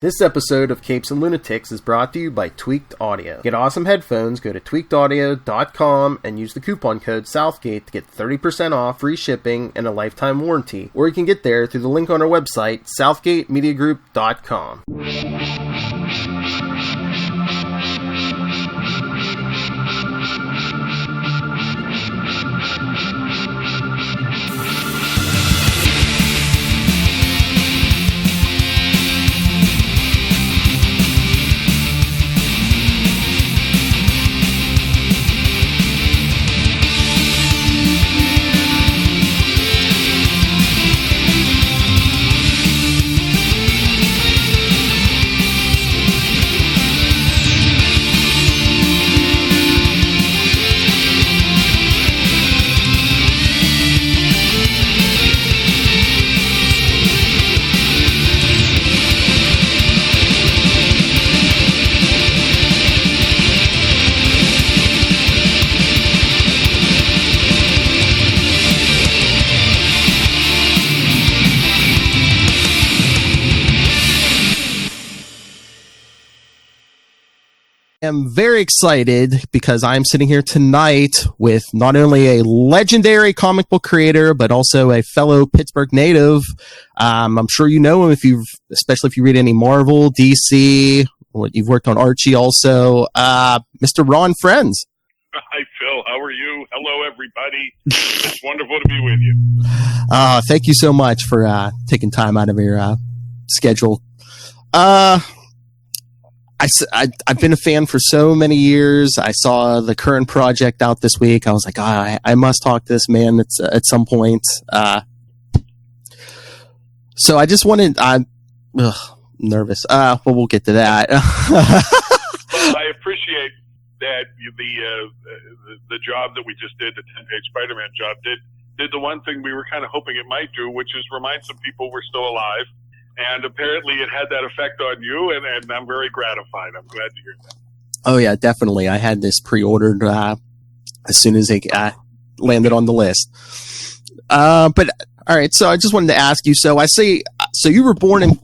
This episode of Capes and Lunatics is brought to you by Tweaked Audio. Get awesome headphones, go to tweakedaudio.com and use the coupon code Southgate to get 30% off, free shipping, and a lifetime warranty. Or you can get there through the link on our website, southgatemediagroup.com. I'm very excited because I'm sitting here tonight with not only a legendary comic book creator, but also a fellow Pittsburgh native. I'm sure you know him especially if you read any Marvel, DC, you've worked on Archie also, Mr. Ron Frenz. Hi, Phil. How are you? Hello, everybody. It's wonderful to be with you. Thank you so much for taking time out of your schedule. I've been a fan for so many years. I saw the current project out this week. I was like, I must talk to this man at some point. So I just wanted, I'm nervous. Well, we'll get to that. I appreciate that the job that we just did, the 10-page Spider-Man job, did the one thing we were kind of hoping it might do, which is remind some people we're still alive. And apparently it had that effect on you, and I'm very gratified. I'm glad to hear that. Oh, yeah, definitely. I had this pre-ordered as soon as it landed on the list. But, all right, so I just wanted to ask you, so you were born in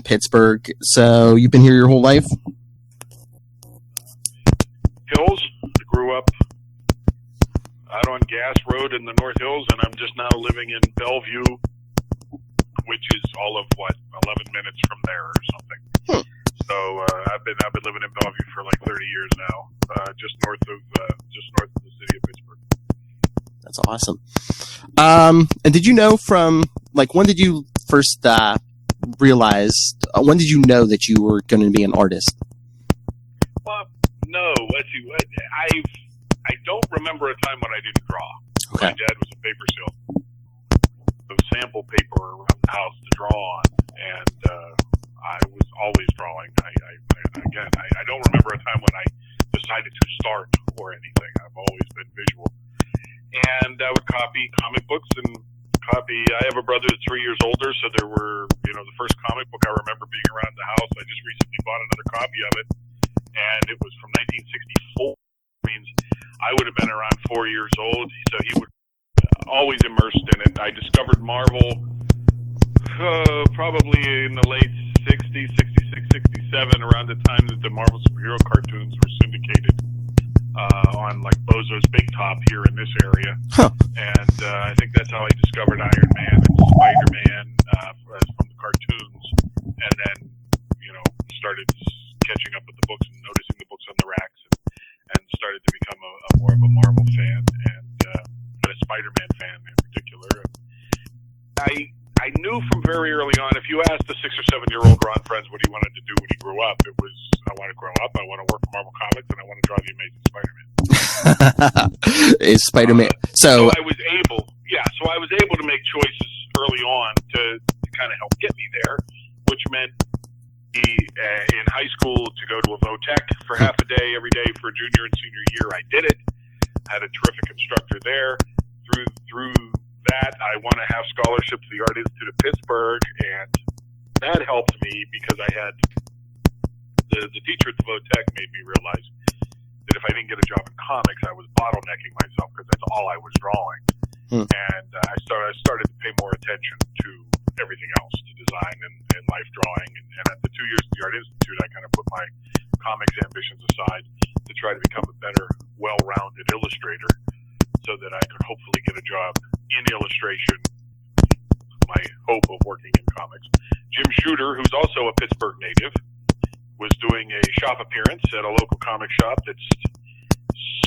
Pittsburgh, so you've been here your whole life? Hills. I grew up out on Gas Road in the North Hills, and I'm just now living in Bellevue, which is all of 11 minutes from there or something. So I've been living in Bellevue for like 30 years now, just north of the city of Pittsburgh. That's awesome. And did you know when did you first realize? When did you know that you were going to be an artist? Well, no. Let's see. I don't remember a time when I didn't draw. Okay. My dad was a paper salesman. Sample paper around the house to draw on, and I was always drawing. I don't remember a time when I decided to start or anything. I've always been visual, and I would copy comic books and I have a brother that's 3 years older, so there were, the first comic book I remember being around the house. I just recently bought another copy of it, and it was from 1964. It means I would have been around 4 years old, so he would always immersed in it. I discovered Marvel probably in the late 60s, 66, 67, around the time that the Marvel superhero cartoons were syndicated on like Bozo's Big Top here in this area. Huh. And I think that's how I discovered Iron Man and Spider-Man from the cartoons, and then started catching up with the books and noticing the books on the racks, and started to become more of a Marvel fan and a Spider-Man fan in particular. I knew from very early on, if you asked a 6 or 7 year old Ron Frenz what he wanted to do when he grew up, it was, I want to grow up, I want to work for Marvel Comics, and I want to draw the Amazing Spider-Man. Is Spider-Man so I was able to make choices early on to kind of help get me there, which meant in high school to go to a VOTech for half a day every day for junior and senior year. I did it. Had a terrific instructor there. Through that, I won a half scholarship to the Art Institute of Pittsburgh, and that helped me because I had the teacher at the VOTech made me realize that if I didn't get a job in comics, I was bottlenecking myself because that's all I was drawing. And I started to pay more attention to everything else to design and life drawing. And at the 2 years at the Art Institute, I kind of put my comics ambitions aside to try to become a better, well-rounded illustrator so that I could hopefully get a job in illustration, my hope of working in comics. Jim Shooter, who's also a Pittsburgh native, was doing a shop appearance at a local comic shop that's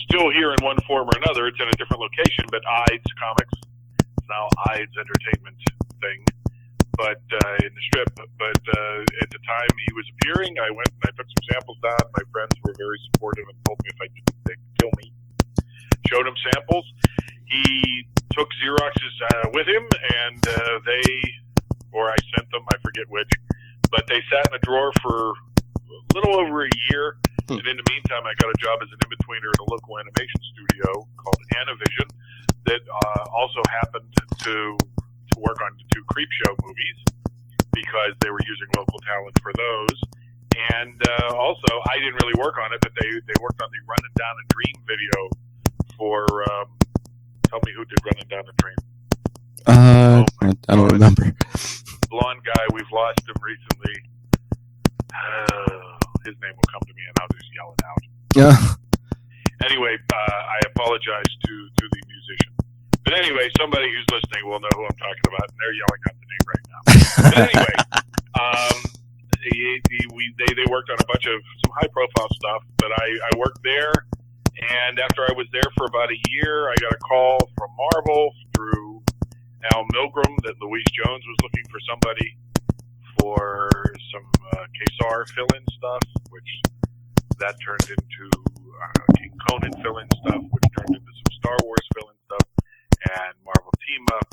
still here in one form or another. It's in a different location, but Ides Comics. It's now Ides Entertainment thing, but in the strip. But at the time he was appearing, I went and I took some samples down. My friends were very supportive and told me if I didn't, they'd kill me. Showed him samples. He took Xeroxes with him, and or I sent them, I forget which, but they sat in a drawer for a little over a year. And in the meantime, I got a job as an in-betweener at a local animation studio called Anavision that also happened to work on the 2 Creepshow movies because they were using local talent for those. And also, I didn't really work on it, but they worked on the Running Down a Dream video for, tell me who did Running Down a Dream. I don't remember. Blonde guy, we've lost him recently. His name will come to me and I'll just yell it out. Yeah. Anyway, I apologize to the musician. But anyway, somebody who's listening will know who I'm talking about, and they're yelling out the name right now. But anyway, they worked on a bunch of some high-profile stuff, but I worked there, and after I was there for about a year, I got a call from Marvel through Al Milgram that Louise Jones was looking for somebody for some Kesar fill-in stuff, which that turned into King Conan fill-in stuff, which turned into some Star Wars fill-in stuff, and Marvel Team-Up,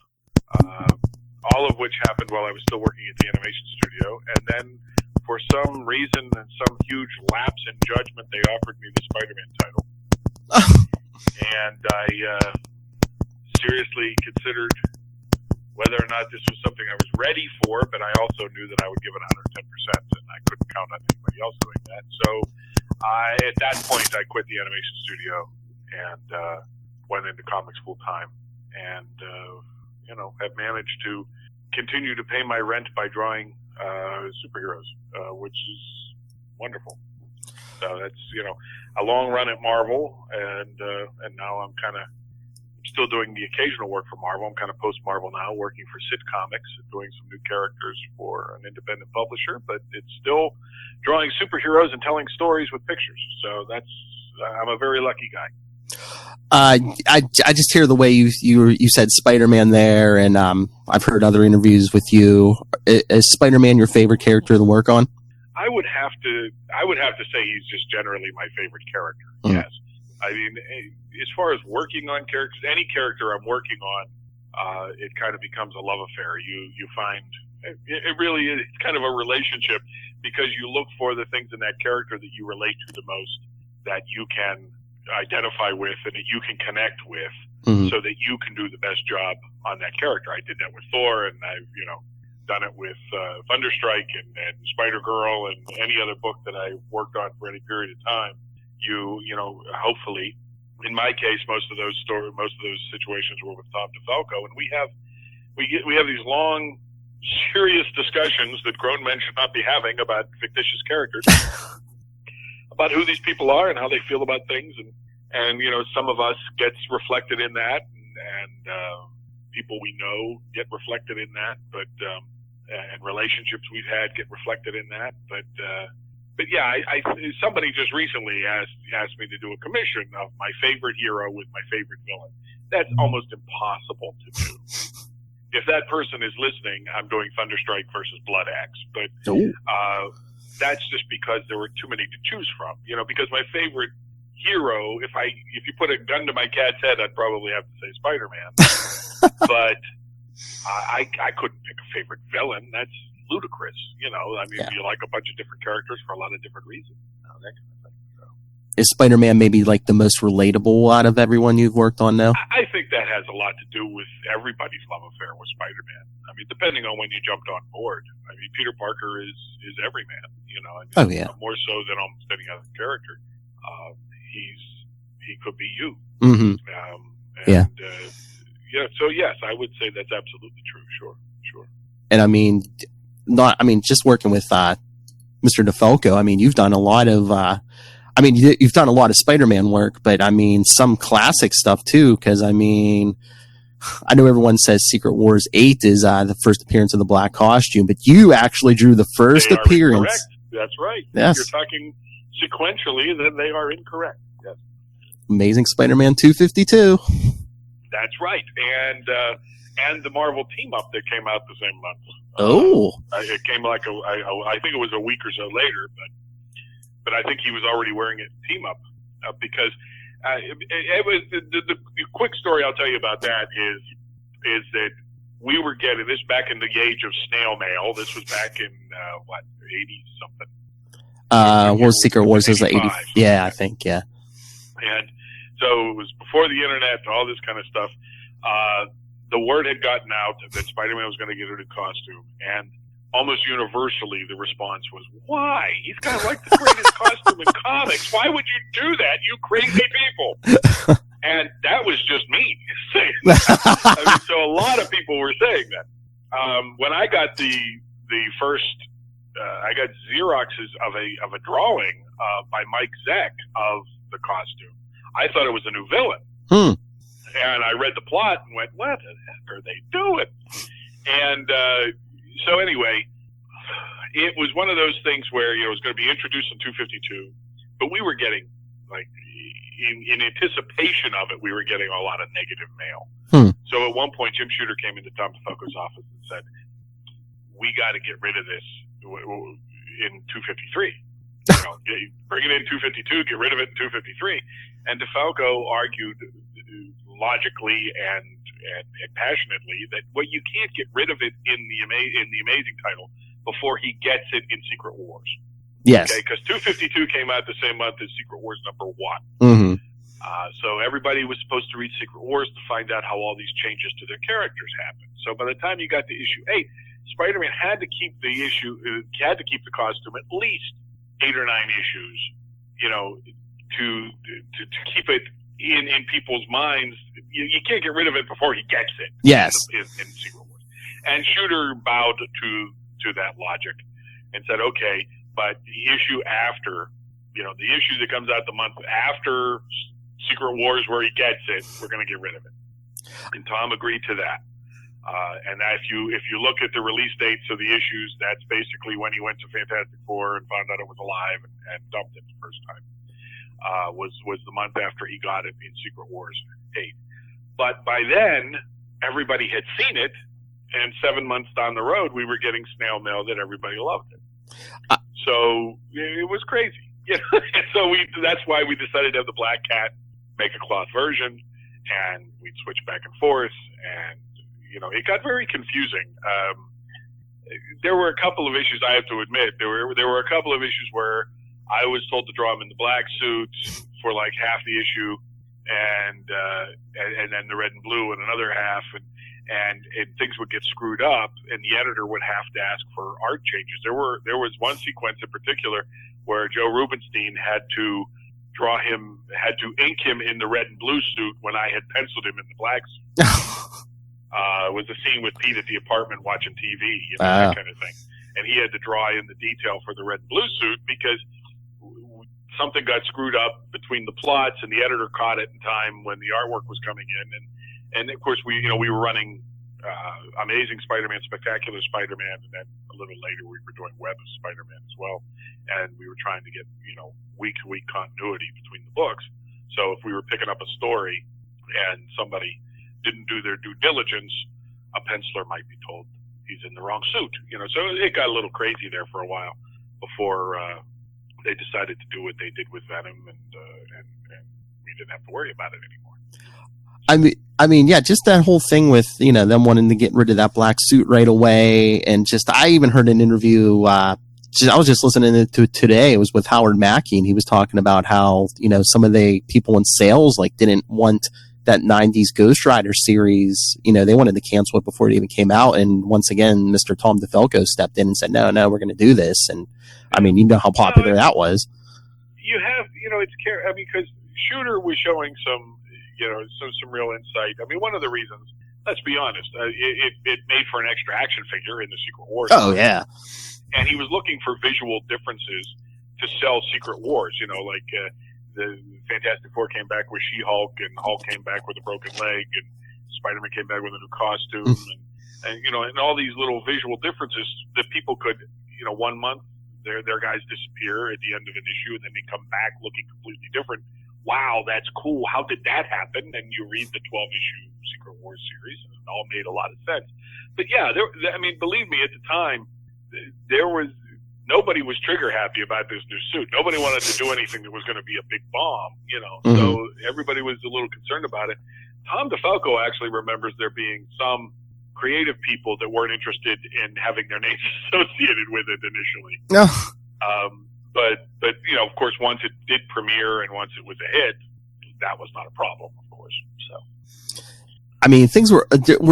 all of which happened while I was still working at the animation studio. And then, for some reason and some huge lapse in judgment, they offered me the Spider-Man title. And I seriously considered whether or not this was something I was ready for, but I also knew that I would give it 110%, and I couldn't count on anybody else doing that. So at that point, I quit the animation studio and went into comics full time, and have managed to continue to pay my rent by drawing superheroes, which is wonderful. So that's a long run at Marvel, and now I'm kind of still doing the occasional work for Marvel. I'm kind of post-Marvel now, working for Sid Comics, doing some new characters for an independent publisher, but it's still drawing superheroes and telling stories with pictures. So I'm a very lucky guy. I just hear the way you said Spider-Man there, and I've heard other interviews with you. Is Spider-Man your favorite character to work on? I would have to say he's just generally my favorite character. Mm. Yes. I mean, as far as working on characters, any character I'm working on, it kind of becomes a love affair. You find it really is kind of a relationship because you look for the things in that character that you relate to the most, that you can identify with and that you can connect with, mm-hmm. so that you can do the best job on that character. I did that with Thor, and I've done it with Thunderstrike and Spider-Girl and any other book that I worked on for any period of time. Hopefully, in my case, most of those situations were with Tom DeFalco, and we have these long, serious discussions that grown men should not be having about fictitious characters, about who these people are and how they feel about things, and some of us gets reflected in that, and people we know get reflected in that, but and relationships we've had get reflected in that, but yeah, somebody just recently asked me to do a commission of my favorite hero with my favorite villain. That's almost impossible to do. If that person is listening, I'm doing Thunderstrike versus Blood Axe, but that's just because there were too many to choose from. Because my favorite hero, if you put a gun to my cat's head, I'd probably have to say Spider-Man. But I couldn't pick a favorite villain. That's ludicrous. I mean, you like a bunch of different characters for a lot of different reasons. That kind of thing. So. Is Spider-Man maybe like the most relatable out of everyone you've worked on now? I think that has a lot to do with everybody's love affair with Spider-Man. I mean, depending on when you jumped on board. I mean, Peter Parker is every man. Oh yeah. More so than almost any other character. He could be you. Mm-hmm. So yes, I would say that's absolutely true. Sure. And I mean, just working with Mr. DeFalco, I mean, you've done a lot of you've done a lot of Spider-Man work, but I mean, some classic stuff too, because I mean, I know everyone says Secret Wars 8 is the first appearance of the black costume, but you actually drew the first appearance. Correct. That's right. Yes. If you're talking sequentially, then they are incorrect. Yes. Amazing Spider-Man 252. That's right. And the Marvel team-up that came out the same month. It came I think it was a week or so later, but I think he was already wearing a team-up because it was the quick story I'll tell you about that is that we were getting this back in the age of snail mail. This was back in 80 something. War Secret Wars is 80. Yeah, I think, yeah. And so it was before the internet and all this kind of stuff. The word had gotten out that Spider-Man was going to get a new costume, and almost universally the response was, "Why? He's got like the greatest costume in comics. Why would you do that, you crazy people?" And that was just me saying that. I mean, so a lot of people were saying that. When I got the first, I got Xeroxes of a drawing by Mike Zeck of the costume. I thought it was a new villain. And I read the plot and went, "What the heck are they doing?" And so anyway, it was one of those things where it was going to be introduced in 252, but we were getting like in anticipation of it, we were getting a lot of negative mail. So at one point, Jim Shooter came into Tom DeFalco's office and said, "We got to get rid of this in 253. Bring it in 252, get rid of it in 253." And DeFalco argued logically and passionately that you can't get rid of it in the Amazing title before he gets it in Secret Wars. Yes. Okay, because 252 came out the same month as Secret Wars number 1. Mm-hmm. So everybody was supposed to read Secret Wars to find out how all these changes to their characters happened. So by the time you got to issue 8, Spider-Man had to keep the costume at least 8 or 9 issues, to keep it in people's minds. You can't get rid of it before he gets it. Yes. In Secret Wars. And Shooter bowed to that logic and said, "Okay, but the issue after, the issue that comes out the month after Secret Wars where he gets it, we're going to get rid of it." And Tom agreed to that. And if you look at the release dates of the issues, that's basically when he went to Fantastic Four and found out it was alive and dumped it the first time. Was the month after he got it in Secret Wars 8. But by then, everybody had seen it, and 7 months down the road, we were getting snail mail that everybody loved it. So it was crazy. So that's why we decided to have the Black Cat make a cloth version, and we'd switch back and forth, and it got very confusing. There were a couple of issues, I have to admit. There were a couple of issues where I was told to draw him in the black suit for like half the issue, and then the red and blue in another half, and things would get screwed up, and the editor would have to ask for art changes. There was one sequence in particular where Joe Rubenstein had to ink him in the red and blue suit when I had penciled him in the black suit. It was a scene with Pete at the apartment watching TV, that kind of thing. And he had to draw in the detail for the red and blue suit because something got screwed up between the plots, and the editor caught it in time when the artwork was coming in. And of course, we were running Amazing Spider-Man, Spectacular Spider-Man, and then a little later we were doing Web of Spider-Man as well. And we were trying to get, week-to-week continuity between the books. So if we were picking up a story and somebody didn't do their due diligence, a penciler might be told he's in the wrong suit. So it got a little crazy there for a while before they decided to do what they did with Venom, and we didn't have to worry about it anymore. I mean, yeah, just that whole thing with, them wanting to get rid of that black suit right away. And I even heard an interview, I was just listening to it today. It was with Howard Mackey, and he was talking about how, some of the people in sales, didn't want that 90s Ghost Rider series. They wanted to cancel it before it even came out. And once again, Mr. Tom DeFalco stepped in and said, no, we're going to do this. And I mean, how popular that was. You have, because Shooter was showing some real insight. I mean, one of the reasons let's be honest, it made for an extra action figure in the Secret Wars. Oh, yeah. And he was looking for visual differences to sell Secret Wars. Like the Fantastic Four came back with She-Hulk, and Hulk came back with a broken leg, and Spider-Man came back with a new costume, and all these little visual differences that people could, 1 month their guys disappear at the end of an issue, and then they come back looking completely different. Wow, that's cool. How did that happen? And you read the 12-issue Secret Wars series, and it all made a lot of sense. But yeah, believe me, at the time, nobody was trigger happy about this new suit. Nobody wanted to do anything that was going to be a big bomb, So everybody was a little concerned about it. Tom DeFalco actually remembers there being some creative people that weren't interested in having their names associated with it initially. No. But of course, once it did premiere and once it was a hit, that was not a problem, of course. So, I mean, things were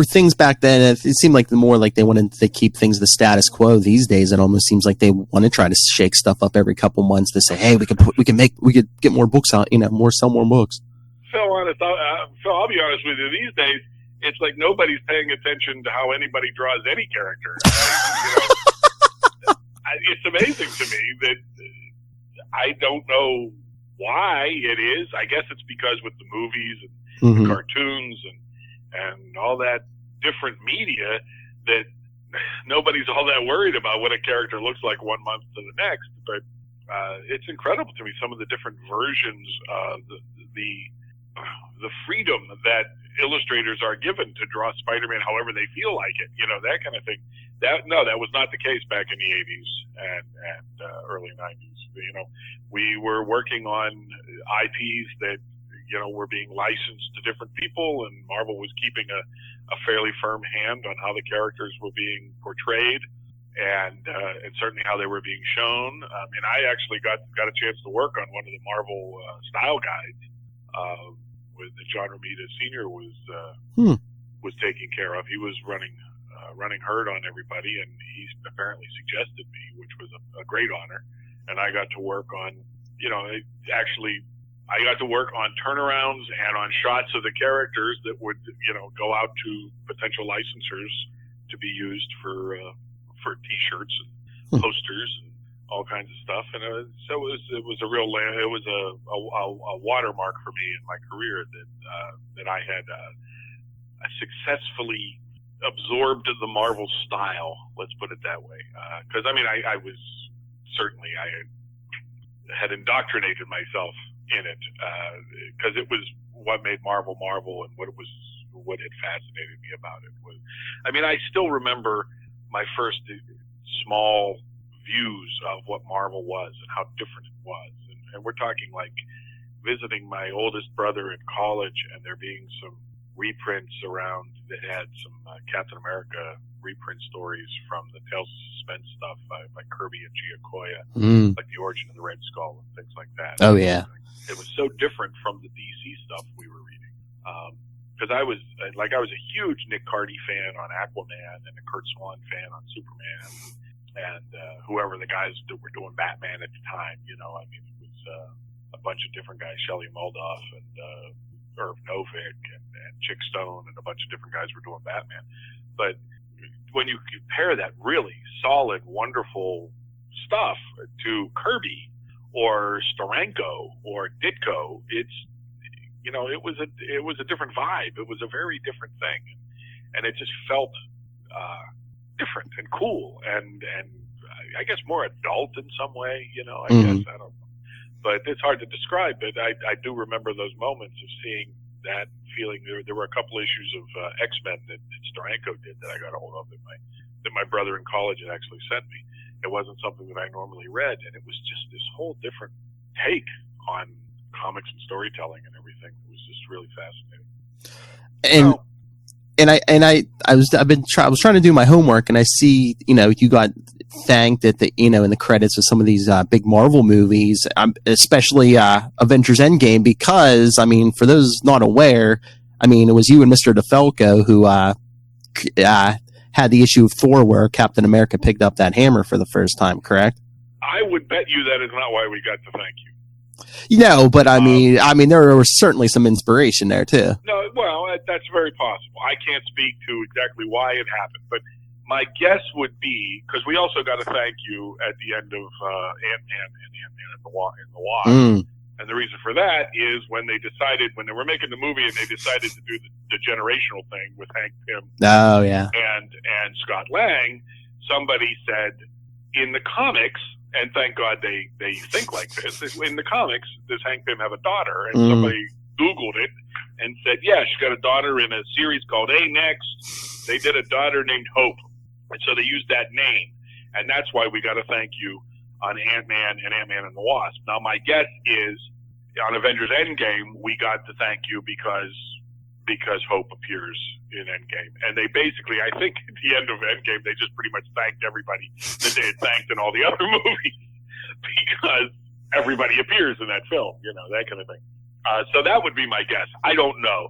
things back then. It seemed like the more like they wanted to keep things the status quo. These days, it almost seems like they want to try to shake stuff up every couple months to say, hey, we could get more books out, sell more books. Phil, I'll be honest with you. These days, it's like nobody's paying attention to how anybody draws any character. It's amazing to me that I don't know why it is. I guess it's because with the movies and the cartoons and all that different media that nobody's all that worried about what a character looks like 1 month to the next. But it's incredible to me, some of the different versions, the freedom that illustrators are given to draw Spider-Man however they feel like it, that kind of thing. That was not the case back in the 80s and early 90s. We were working on IPs that, were being licensed to different people, and Marvel was keeping a fairly firm hand on how the characters were being portrayed and certainly how they were being shown. And I actually got a chance to work on one of the Marvel style guides with John Romita Sr. was taking care of. He was running herd on everybody, and he apparently suggested me, which was a great honor. And I got to work on, I got to work on turnarounds and on shots of the characters that would, go out to potential licensors to be used for T-shirts and posters and all kinds of stuff. And so it was a watermark for me in my career that I had successfully absorbed the Marvel style. Let's put it that way. Because I was certainly I had indoctrinated myself in it because it was what made Marvel Marvel, and what had fascinated me about it was. I still remember my first small views of what Marvel was and how different it was, and we're talking like visiting my oldest brother in college, and there being some reprints around that had some Captain America reprint stories from the Tales of Suspense stuff by Kirby and Giacoya, like the Origin of the Red Skull and things like that. Oh yeah, it was so different from the DC stuff we were reading. Because I was a huge Nick Cardy fan on Aquaman and a Kurt Swan fan on Superman, and whoever the guys that were doing Batman at the time. It was a bunch of different guys, Shelley Moldoff and Irv Novick and Chick Stone, and a bunch of different guys were doing Batman. But when you compare that really solid, wonderful stuff to Kirby or Steranko or Ditko, it was a different vibe. It was a very different thing, and it just felt different and cool, and I guess more adult in some way. I guess I don't know. But it's hard to describe, but I do remember those moments of seeing that feeling. There were a couple issues of X-Men that Steranko did that I got a hold of that my brother in college had actually sent me. It wasn't something that I normally read, and it was just this whole different take on comics and storytelling and everything. It was just really fascinating. I was trying to do my homework, and I see, you got thanked at the, in the credits of some of these big Marvel movies, especially Avengers Endgame, because, for those not aware, it was you and Mr. DeFalco who had the issue of Thor where Captain America picked up that hammer for the first time, correct? I would bet you that is not why we got to thank you. But I mean, there was certainly some inspiration there too. No, well, that's very possible. I can't speak to exactly why it happened, but my guess would be, because we also got to thank you at the end of Ant-Man and Ant-Man and the Wasp. And the reason for that is when they were making the movie and they decided to do the generational thing with Hank Pym and Scott Lang, somebody said in the comics, and thank God they think like this, in the comics, does Hank Pym have a daughter? And somebody Googled it and said, yeah, she's got a daughter in a series called A-Next. They did a daughter named Hope. And so they used that name. And that's why we got to thank you on Ant-Man and Ant-Man and the Wasp. Now, my guess is on Avengers Endgame, we got to thank you because Hope appears in Endgame. And they basically, I think at the end of Endgame, they just pretty much thanked everybody that they had thanked in all the other movies because everybody appears in that film, that kind of thing. So that would be my guess. I don't know.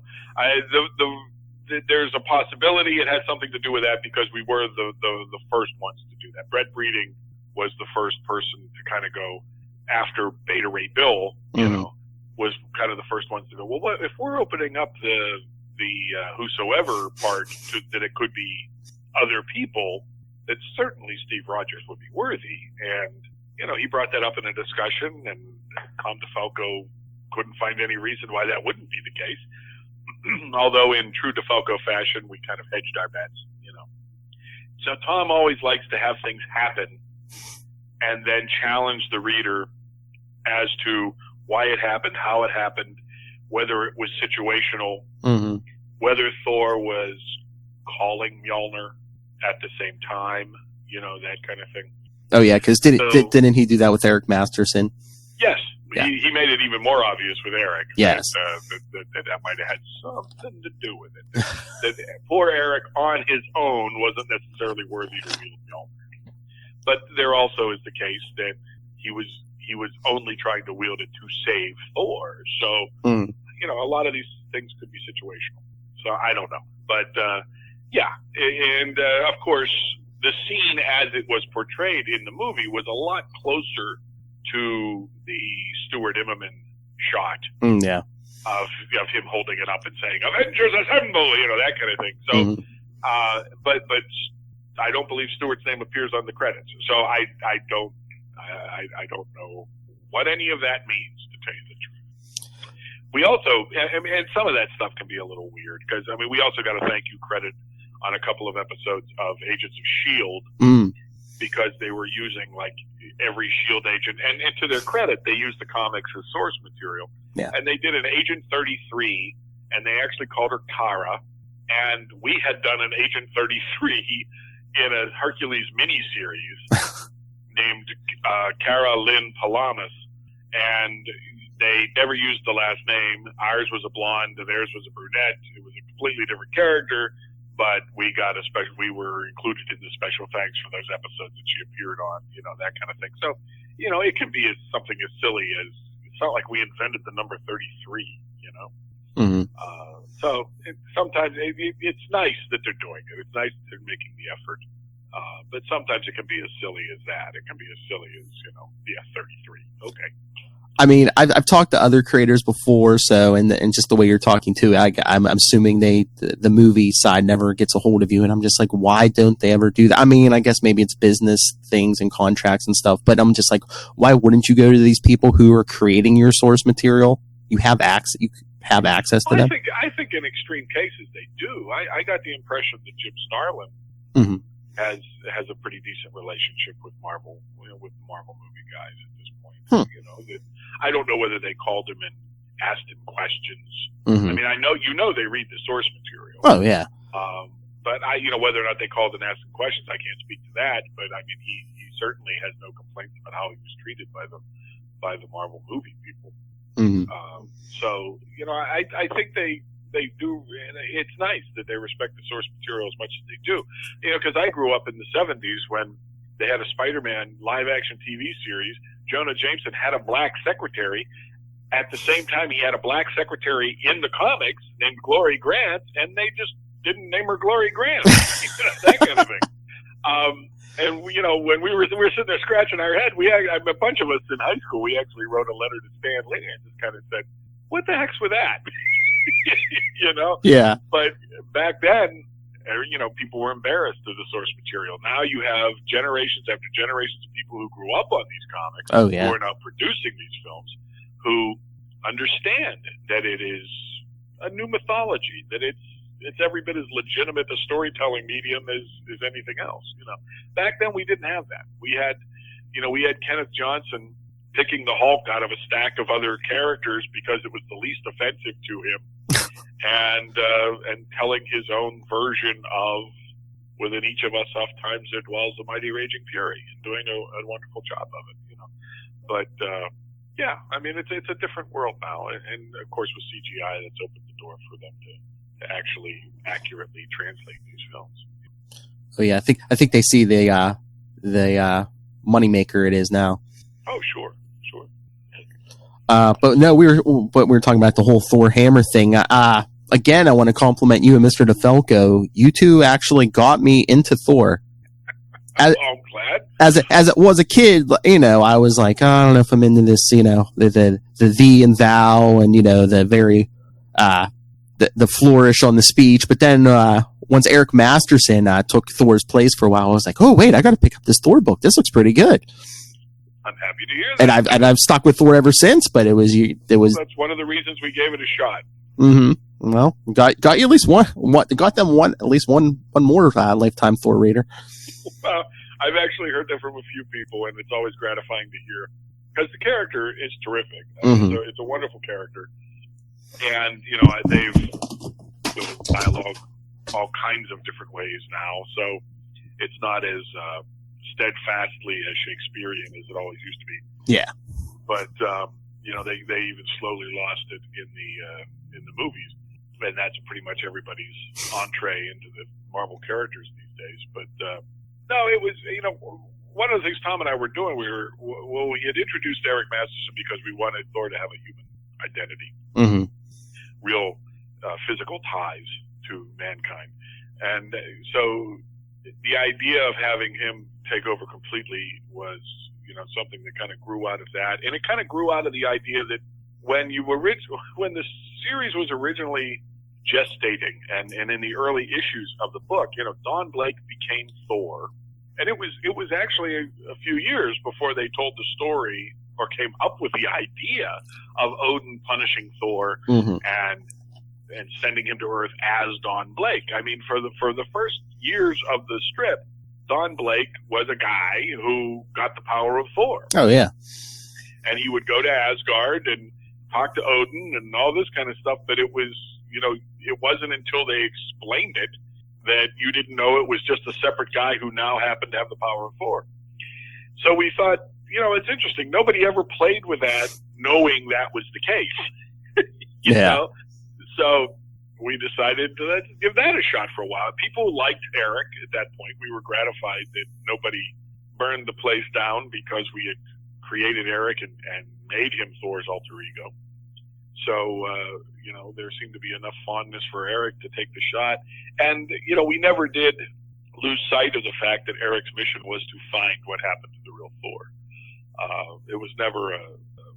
There's a possibility it has something to do with that because we were the first ones to do that. Brett Breeding was the first person to kind of go after Beta Ray Bill, was kind of the first ones to go, well, what, if we're opening up the whosoever part that it could be other people, that certainly Steve Rogers would be worthy. And, he brought that up in a discussion, and Tom DeFalco couldn't find any reason why that wouldn't be the case. Although in true DeFalco fashion, we kind of hedged our bets, So Tom always likes to have things happen and then challenge the reader as to why it happened, how it happened, whether it was situational, whether Thor was calling Mjolnir at the same time, that kind of thing. Oh yeah, because didn't he do that with Eric Masterson? Yes. Yeah. He made it even more obvious with Eric. Yes. That might have had something to do with it. That poor Eric on his own wasn't necessarily worthy to wield Mjolnir. But there also is the case that he was only trying to wield it to save Thor. So, a lot of these things could be situational. So I don't know. But, yeah. And, of course, the scene as it was portrayed in the movie was a lot closer to the Stuart Immonen shot of him holding it up and saying, Avengers Assemble, that kind of thing. So, but I don't believe Stewart's name appears on the credits. So I don't know what any of that means, to tell you the truth. We also, and some of that stuff can be a little weird because, we also got to thank you credit on a couple of episodes of Agents of S.H.I.E.L.D. Because they were using every S.H.I.E.L.D. agent, and to their credit, they used the comics as source material. Yeah. And they did an Agent 33, and they actually called her Kara, and we had done an Agent 33 in a Hercules miniseries named Kara Lynn Palamas, and they never used the last name. Ours was a blonde, and theirs was a brunette. It was a completely different character. But we got we were included in the special thanks for those episodes that she appeared on, that kind of thing. So, it can be something as silly as, it's not like we invented the number 33, So sometimes it's nice that they're doing it. It's nice that they're making the effort. But sometimes it can be as silly as that. It can be as silly as, 33. Okay. I've talked to other creators before, so and just the way you're talking too, I'm assuming the movie side never gets a hold of you, and I'm just like, why don't they ever do that? I guess maybe it's business things and contracts and stuff, but I'm just like, why wouldn't you go to these people who are creating your source material? You have access to them. I think in extreme cases they do. I got the impression that Jim Starlin has a pretty decent relationship with Marvel, with the Marvel movie guys at this point. That I don't know whether they called him and asked him questions. I know they read the source material. Oh yeah. But whether or not they called and asked him questions, I can't speak to that. But he certainly has no complaints about how he was treated by the Marvel movie people. So I think they do. It's nice that they respect the source material as much as they do. Because I grew up in the 70s when they had a Spider-Man live-action TV series. Jonah Jameson had a black secretary. At the same time, he had a black secretary in the comics named Glory Grant, and they just didn't name her Glory Grant. That kind of thing. And when we were sitting there scratching our head, a bunch of us in high school, we actually wrote a letter to Stan Lee and just kind of said, "What the heck's with that?" Yeah. But back then, people were embarrassed of the source material. Now you have generations after generations of people who grew up on these comics, Oh, yeah. who are now producing these films, who understand that it is a new mythology, that it's every bit as legitimate a storytelling medium as anything else. Back then we didn't have that. We had Kenneth Johnson picking the Hulk out of a stack of other characters because it was the least offensive to him, and telling his own version of within each of us oft times there dwells a mighty raging fury, and doing a wonderful job of it. But yeah, I mean it's a different world now, and of course with CGI that's opened the door for them to actually accurately translate these films. Oh yeah, I think they see the moneymaker it is now. Oh sure. But no, we were talking about the whole Thor hammer thing. Again, I want to compliment you and Mr. DeFalco. You two actually got me into Thor. I'm glad. As it was a kid, I was like, oh, I don't know if I'm into this, the thee and thou, and the very the flourish on the speech. But then once Eric Masterson took Thor's place for a while, I was like, oh wait, I got to pick up this Thor book. This looks pretty good. I'm happy to hear that. And I've stuck with Thor ever since. But it was that's one of the reasons we gave it a shot. Mm-hmm. Well, got you at least one. Got them at least one more lifetime Thor reader. Well, I've actually heard that from a few people, and it's always gratifying to hear because the character is terrific. Mm-hmm. It's a wonderful character, and they've built dialogue all kinds of different ways now, so it's not as steadfastly as Shakespearean as it always used to be. Yeah, but they even slowly lost it in the movies, and that's pretty much everybody's entree into the Marvel characters these days. But no, it was one of the things Tom and I were doing. We had introduced Eric Masterson because we wanted Thor to have a human identity, mm-hmm. real physical ties to mankind, and so the idea of having him take over completely was something that kind of grew out of that, and it kind of grew out of the idea that when the series was originally gestating, and in the early issues of the book, Don Blake became Thor, and it was actually a few years before they told the story or came up with the idea of Odin punishing Thor, mm-hmm. and sending him to Earth as Don Blake. I mean, for the first years of the strip, Don Blake was a guy who got the power of Thor. Oh yeah, and he would go to Asgard and talk to Odin and all this kind of stuff. But it was, it wasn't until they explained it that you didn't know it was just a separate guy who now happened to have the power of Thor. So we thought, it's interesting. Nobody ever played with that, knowing that was the case. you know? So we decided to let's give that a shot for a while. People liked Eric at that point. We were gratified that nobody burned the place down because we had created Eric and made him Thor's alter ego. So, there seemed to be enough fondness for Eric to take the shot. And, we never did lose sight of the fact that Eric's mission was to find what happened to the real Thor. It was never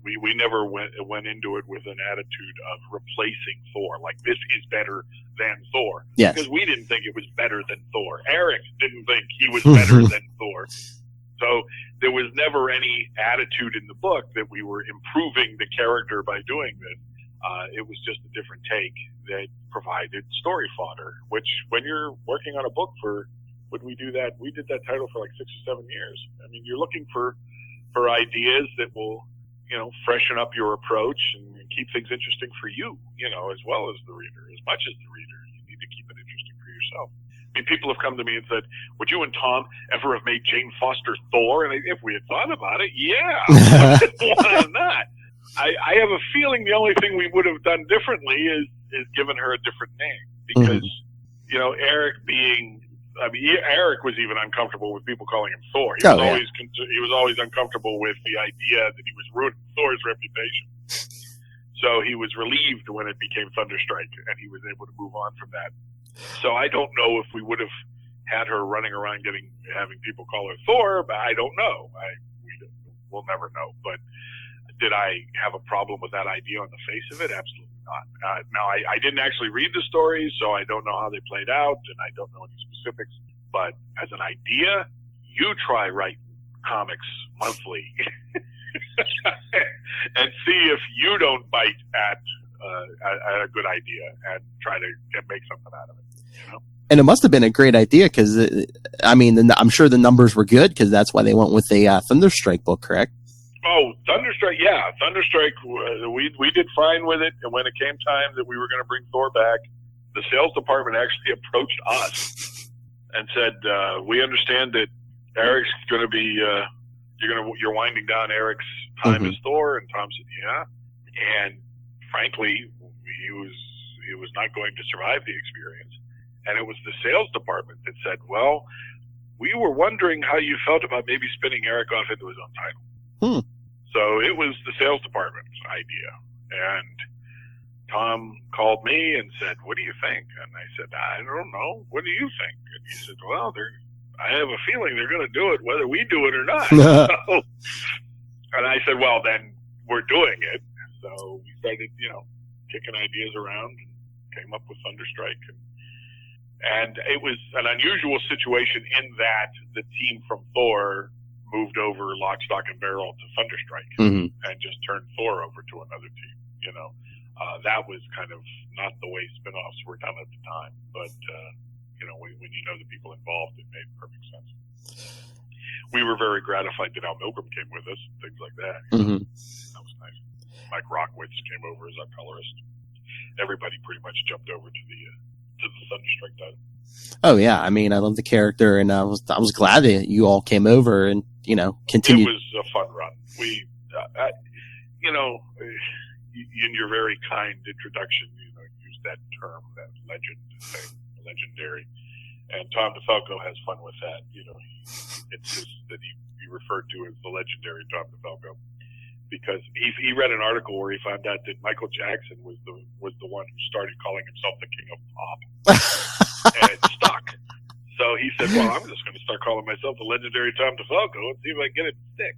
we never went into it with an attitude of replacing Thor, like this is better than Thor. Yes. Because we didn't think it was better than Thor. Eric didn't think he was better than Thor. So there was never any attitude in the book that we were improving the character by doing this. It was just a different take that provided story fodder, which when you're working on a book would we do that? We did that title for like 6 or 7 years. I mean, you're looking for ideas that will, freshen up your approach and keep things interesting for you, as well as the reader. As much as the reader, you need to keep it interesting for yourself. I mean, people have come to me and said, would you and Tom ever have made Jane Foster Thor? And if we had thought about it, yeah. Why not? I have a feeling the only thing we would have done differently is given her a different name. Because, Eric was even uncomfortable with people calling him Thor. He was always uncomfortable with the idea that he was ruining Thor's reputation. So he was relieved when it became Thunderstrike, and he was able to move on from that. So I don't know if we would have had her running around having people call her Thor, but I don't know. We'll never know. But did I have a problem with that idea on the face of it? Absolutely not. Now, I didn't actually read the stories, so I don't know how they played out, and I don't know any specifics. But as an idea, you try writing comics monthly and see if you don't bite at a good idea and try to make something out of it. You know? And it must have been a great idea because, I'm sure the numbers were good because that's why they went with the Thunderstrike book, correct? Oh, Thunderstrike, yeah. Thunderstrike, we did fine with it. And when it came time that we were going to bring Thor back, the sales department actually approached us and said, we understand that Eric's going to be, you're winding down Eric's time as Thor. And Tom said, yeah. And frankly, he was not going to survive the experience. And it was the sales department that said, well, we were wondering how you felt about maybe spinning Eric off into his own title. So it was the sales department's idea. And Tom called me and said, what do you think? And I said, I don't know. What do you think? And he said, well, I have a feeling they're going to do it whether we do it or not. And I said, well, then we're doing it. So we started, kicking ideas around and came up with Thunderstrike. And it was an unusual situation in that the team from Thor moved over lock, stock, and barrel to Thunderstrike and just turned Thor over to another team. That was kind of not the way spin-offs were done at the time. But, when you know the people involved, it made perfect sense. We were very gratified that Al Milgrom came with us and things like that. That was nice. Mike Rockwitz came over as our colorist. Everybody pretty much jumped over to the Thunderstrike title. Oh yeah, I love the character, and I was glad that you all came over and continued. It was a fun run. We, in your very kind introduction, used that term, that legend thing, legendary, and Tom DeFalco has fun with that. It's just that he referred to as the legendary Tom DeFalco. Because he read an article where he found out that Michael Jackson was the one who started calling himself the King of Pop, and it stuck. So he said, "Well, I'm just going to start calling myself the legendary Tom DeFalco and see if I can get it to stick."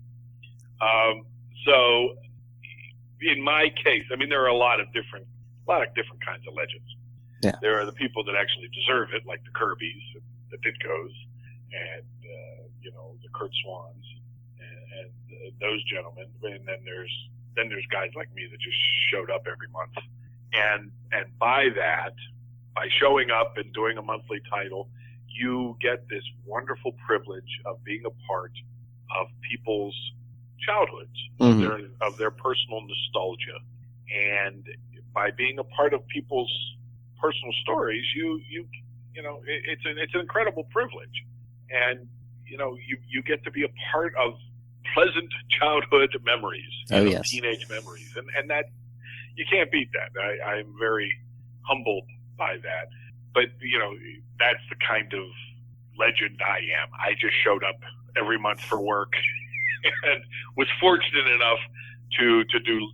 So, in my case, there are a lot of different kinds of legends. Yeah. There are the people that actually deserve it, like the Kirbys, and the Ditkos, and the Kurt Swans. And those gentlemen, and then there's guys like me that just showed up every month, and by showing up and doing a monthly title, you get this wonderful privilege of being a part of people's childhoods, of their personal nostalgia, and by being a part of people's personal stories, it's an incredible privilege, and you get to be a part of pleasant childhood memories, teenage memories, and that you can't beat that. I'm very humbled by that, but that's the kind of legend I am. I just showed up every month for work and was fortunate enough to do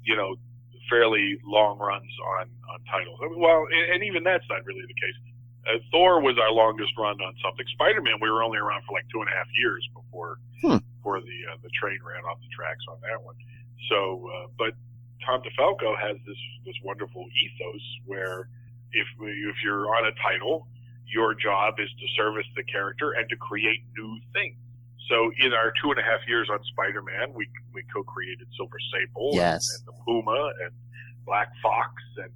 fairly long runs on titles. Well, and even that's not really the case. Thor was our longest run on something. Spider-Man, we were only around for like 2.5 years before the train ran off the tracks on that one. So, but Tom DeFalco has this wonderful ethos where if you're on a title, your job is to service the character and to create new things. So in our 2.5 years on Spider-Man, we co-created Silver Sable and the Puma and Black Fox and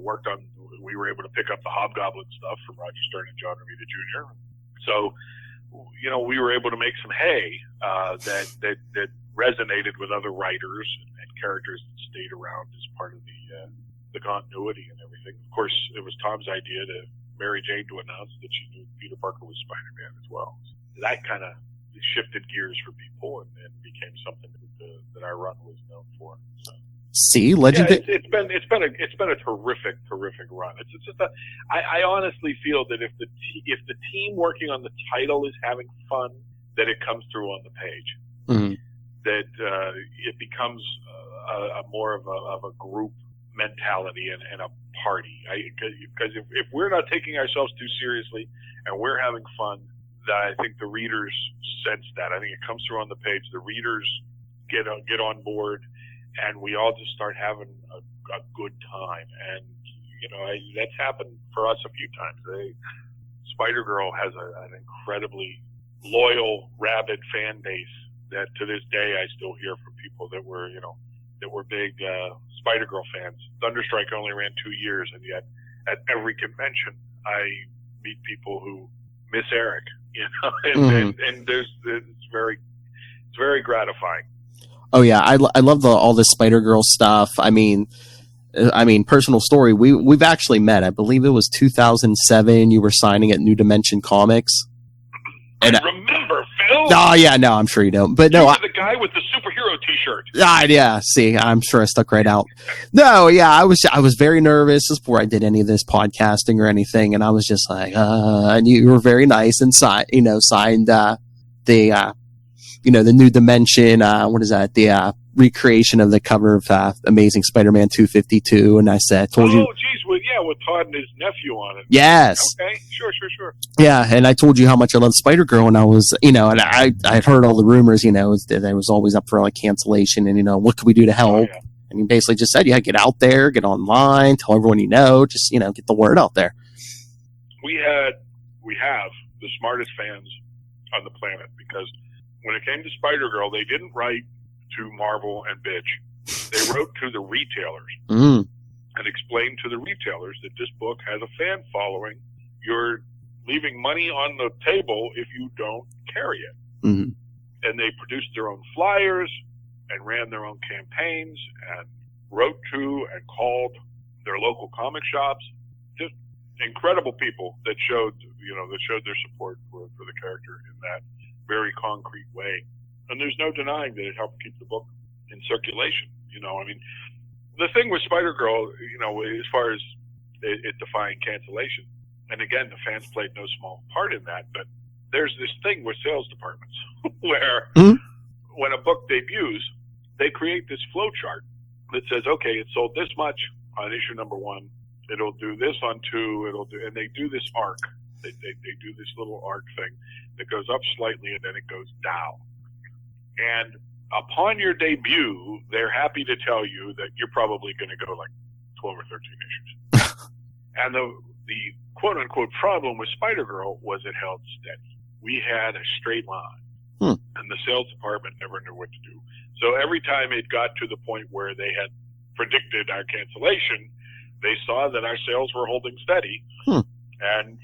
worked on. We were able to pick up the Hobgoblin stuff from Roger Stern and John Romita Jr. So, we were able to make some hay that resonated with other writers and characters that stayed around as part of the continuity and everything. Of course, it was Tom's idea to Mary Jane to announce that she knew Peter Parker was Spider-Man as well. So that kind of shifted gears for people and became something that our run was known for. So. See, legendary. Yeah, it's been a terrific run. It's just I honestly feel that if the team working on the title is having fun, that it comes through on the page. That it becomes a more of a group mentality and a party. Because if we're not taking ourselves too seriously and we're having fun, that I think the readers sense that. I think it comes through on the page. The readers get on board, and we all just start having a good time. And that's happened for us a few times. Spider-Girl has an incredibly loyal, rabid fan base that to this day I still hear from people that were big Spider-Girl fans. Thunderstrike only ran 2 years, and yet at every convention I meet people who miss Eric, and it's very gratifying. Oh yeah, I love all this Spider-Girl stuff. I mean, personal story. We've actually met. I believe it was 2007. You were signing at New Dimension Comics. And I remember, Phil. Oh yeah, no, I'm sure you don't. But no, you were the guy with the superhero T-shirt. Yeah. See, I'm sure I stuck right out. No, yeah, I was very nervous before I did any of this podcasting or anything, and I was just like, and you were very nice and signed the New Dimension. What is that? The recreation of the cover of Amazing Spider-Man 252, and I told you. Oh, geez, with Todd and his nephew on it. Yes. Okay, sure. Yeah, and I told you how much I love Spider-Girl, and I was, and I'd heard all the rumors, that I was always up for like cancellation, and what could we do to help? Oh, yeah. And you basically just said, get out there, get online, tell everyone just get the word out there. We have the smartest fans on the planet, because when it came to Spider-Girl, they didn't write to Marvel and bitch. They wrote to the retailers and explained to the retailers that this book has a fan following. You're leaving money on the table if you don't carry it. Mm-hmm. And they produced their own flyers and ran their own campaigns and wrote to and called their local comic shops. Just incredible people that showed their support for the character in that very concrete way. And there's no denying that it helped keep the book in circulation. The thing with Spider-Girl, as far as it defying cancellation, and again, the fans played no small part in that, but there's this thing with sales departments where when a book debuts, they create this flow chart that says, okay, it sold this much on issue number 1. It'll do this on 2. And they do this arc. They do this little arc thing that goes up slightly and then it goes down. And upon your debut, they're happy to tell you that you're probably going to go like 12 or 13 issues. And the quote-unquote problem with Spider-Girl was it held steady. We had a straight line, and the sales department never knew what to do. So every time it got to the point where they had predicted our cancellation, they saw that our sales were holding steady and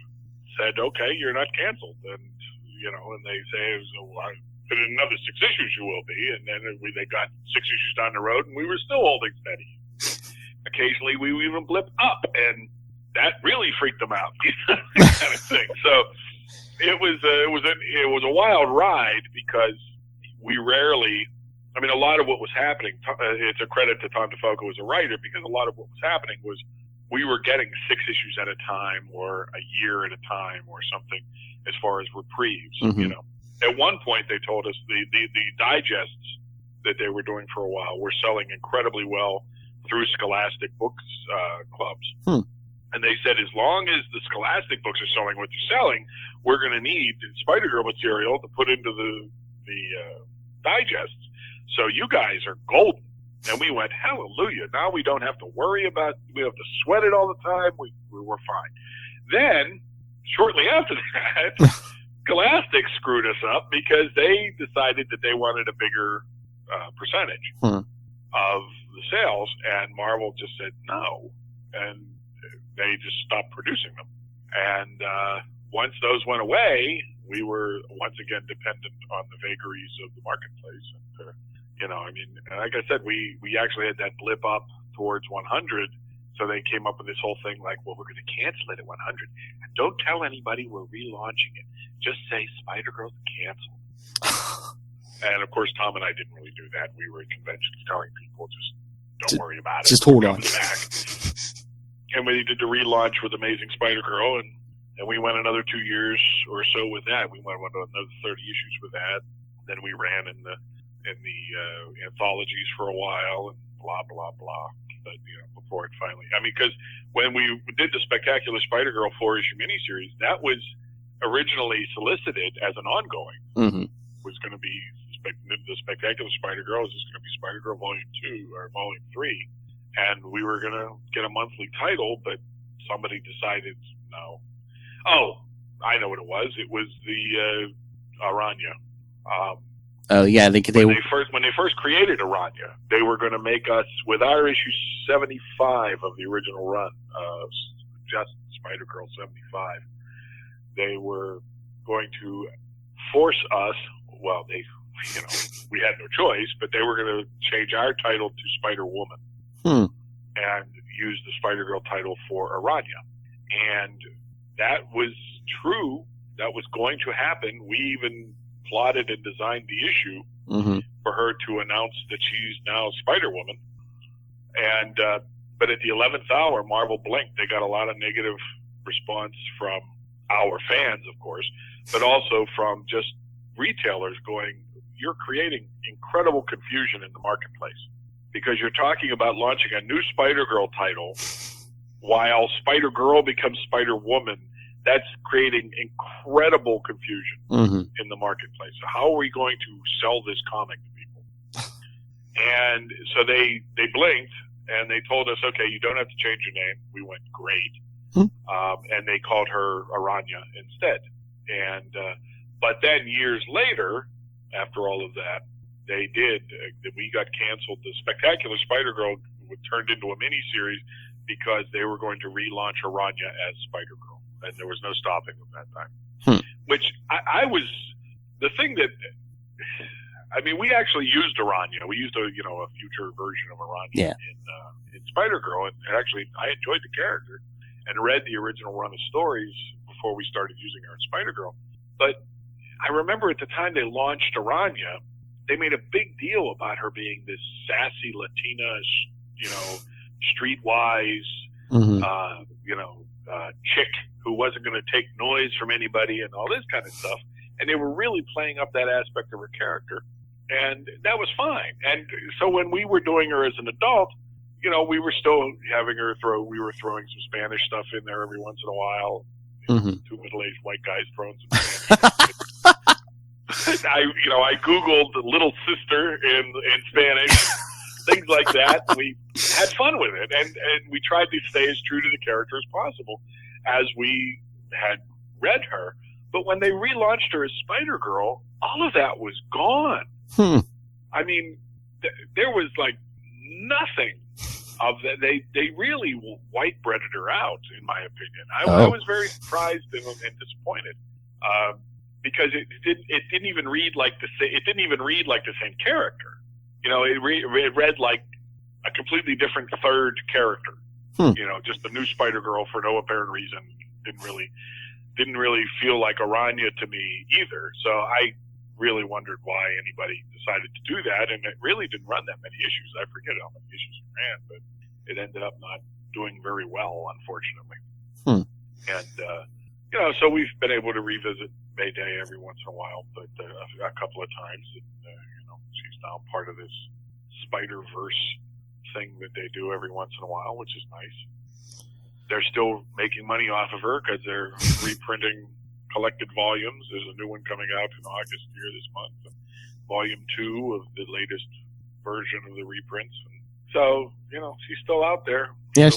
said, okay, you're not canceled. And, and they say, but in another 6 issues you will be. And then they got 6 issues down the road and we were still holding steady. Occasionally we even blip up, and that really freaked them out, kind of thing. So it was a wild ride, because we rarely, a lot of what was happening, it's a credit to Tom DeFalco as a writer, because a lot of what was happening was we were getting 6 issues at a time or a year at a time or something as far as reprieves, At one point, they told us the digests that they were doing for a while were selling incredibly well through Scholastic Books clubs. And they said, as long as the Scholastic books are selling what they're selling, we're going to need Spider-Girl material to put into the digests. So you guys are golden. And we went, hallelujah. Now we don't have to worry about, we have to sweat it all the time. We were fine. Then, shortly after that, Scholastic screwed us up because they decided that they wanted a bigger percentage of the sales, and Marvel just said no, and they just stopped producing them. And once those went away, we were once again dependent on the vagaries of the marketplace. And, like I said, we actually had that blip up towards 100. So they came up with this whole thing like, well, we're going to cancel it at 100. And don't tell anybody we're relaunching it. Just say Spider-Girl's canceled. And, of course, Tom and I didn't really do that. We were at conventions telling people, just don't worry about it. Just hold on. Back. And we did the relaunch with Amazing Spider-Girl, and we went another 2 years or so with that. We went another 30 issues with that. Then we ran in the anthologies for a while, and blah, blah, blah. but before it finally. I mean, because when we did the Spectacular Spider-Girl 4-issue miniseries, that was originally solicited as an ongoing. Mm-hmm. Was going to be the Spectacular Spider-Girl. Is going to be Spider-Girl Volume 2 or Volume 3, and we were going to get a monthly title, but somebody decided no. Oh, I know what it was. It was the Aranya. Oh yeah, when they first created Aranya, they were going to make us with our issue 75 of the original run, just Spider-Girl 75. They were going to force us. Well, we had no choice, but they were going to change our title to Spider-Woman and use the Spider-Girl title for Aranya. And that was true. That was going to happen. We even plotted and designed the issue for her to announce that she's now Spider-Woman. And but at the 11th hour, Marvel blinked. They got a lot of negative response from our fans, of course, but also from just retailers going, you're creating incredible confusion in the marketplace because you're talking about launching a new Spider-Girl title while Spider-Girl becomes Spider-Woman. That's creating incredible confusion in the marketplace. So how are we going to sell this comic to people? And so they blinked and they told us, okay, you don't have to change your name. We went, great. And they called her Aranya instead. And, but then years later, after all of that, we got canceled. The Spectacular Spider-Girl turned into a miniseries because they were going to relaunch Aranya as Spider-Girl. And there was no stopping them that time. Which I was, the thing that, I mean, we actually used Aranya. We used a future version of Aranya in Spider-Girl. And actually, I enjoyed the character and read the original run of stories before we started using her in Spider-Girl. But I remember at the time they launched Aranya, they made a big deal about her being this sassy Latina, streetwise, chick who wasn't going to take noise from anybody and all this kind of stuff. And they were really playing up that aspect of her character. And that was fine. And so when we were doing her as an adult, we were still having her we were throwing some Spanish stuff in there every once in a while. Two middle-aged white guys throwing some Spanish. I Googled Little Sister in Spanish, things like that. We had fun with it, and we tried to stay as true to the character as possible as we had read her. But when they relaunched her as Spider-Girl, all of that was gone. I mean, there was like nothing of that. They really white-breaded her out, in my opinion. I was very surprised and disappointed. Because it didn't even read like the same character. It read like a completely different third character. Just the new Spider-Girl for no apparent reason didn't really feel like Aranya to me either. So I really wondered why anybody decided to do that, and it really didn't run that many issues. I forget how many issues it ran, but it ended up not doing very well, unfortunately. And so we've been able to revisit Mayday every once in a while, but a couple of times. And, she's now part of this Spider-Verse thing that they do every once in a while, which is nice. They're still making money off of her because they're reprinting collected volumes. There's a new one coming out in August here this month, volume 2 of the latest version of the reprints. And so, she's still out there. Yeah.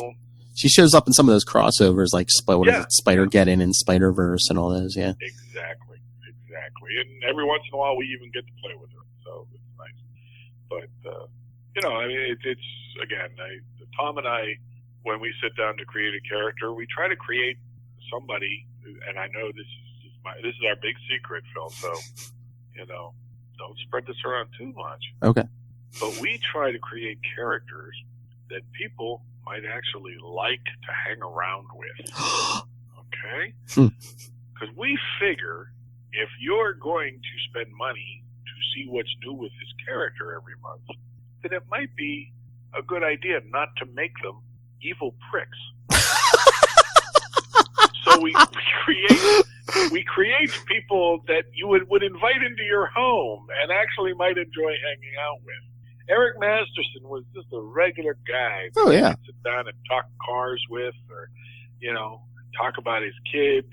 She shows up in some of those crossovers, like Spider-Geddon and Spider-Verse and all those, yeah. Exactly. And every once in a while, we even get to play with her, so it's nice. But, it's again, Tom and I, when we sit down to create a character, we try to create somebody, and I know this is our big secret, Phil, so, don't spread this around too much. Okay. But we try to create characters that people might actually like to hang around with. Okay? Because we figure if you're going to spend money to see what's new with this character every month, then it might be a good idea not to make them evil pricks. So we create people that you would invite into your home and actually might enjoy hanging out with. Eric Masterson was just a regular guy. Oh, yeah. Sit down and talk cars with, or, talk about his kid,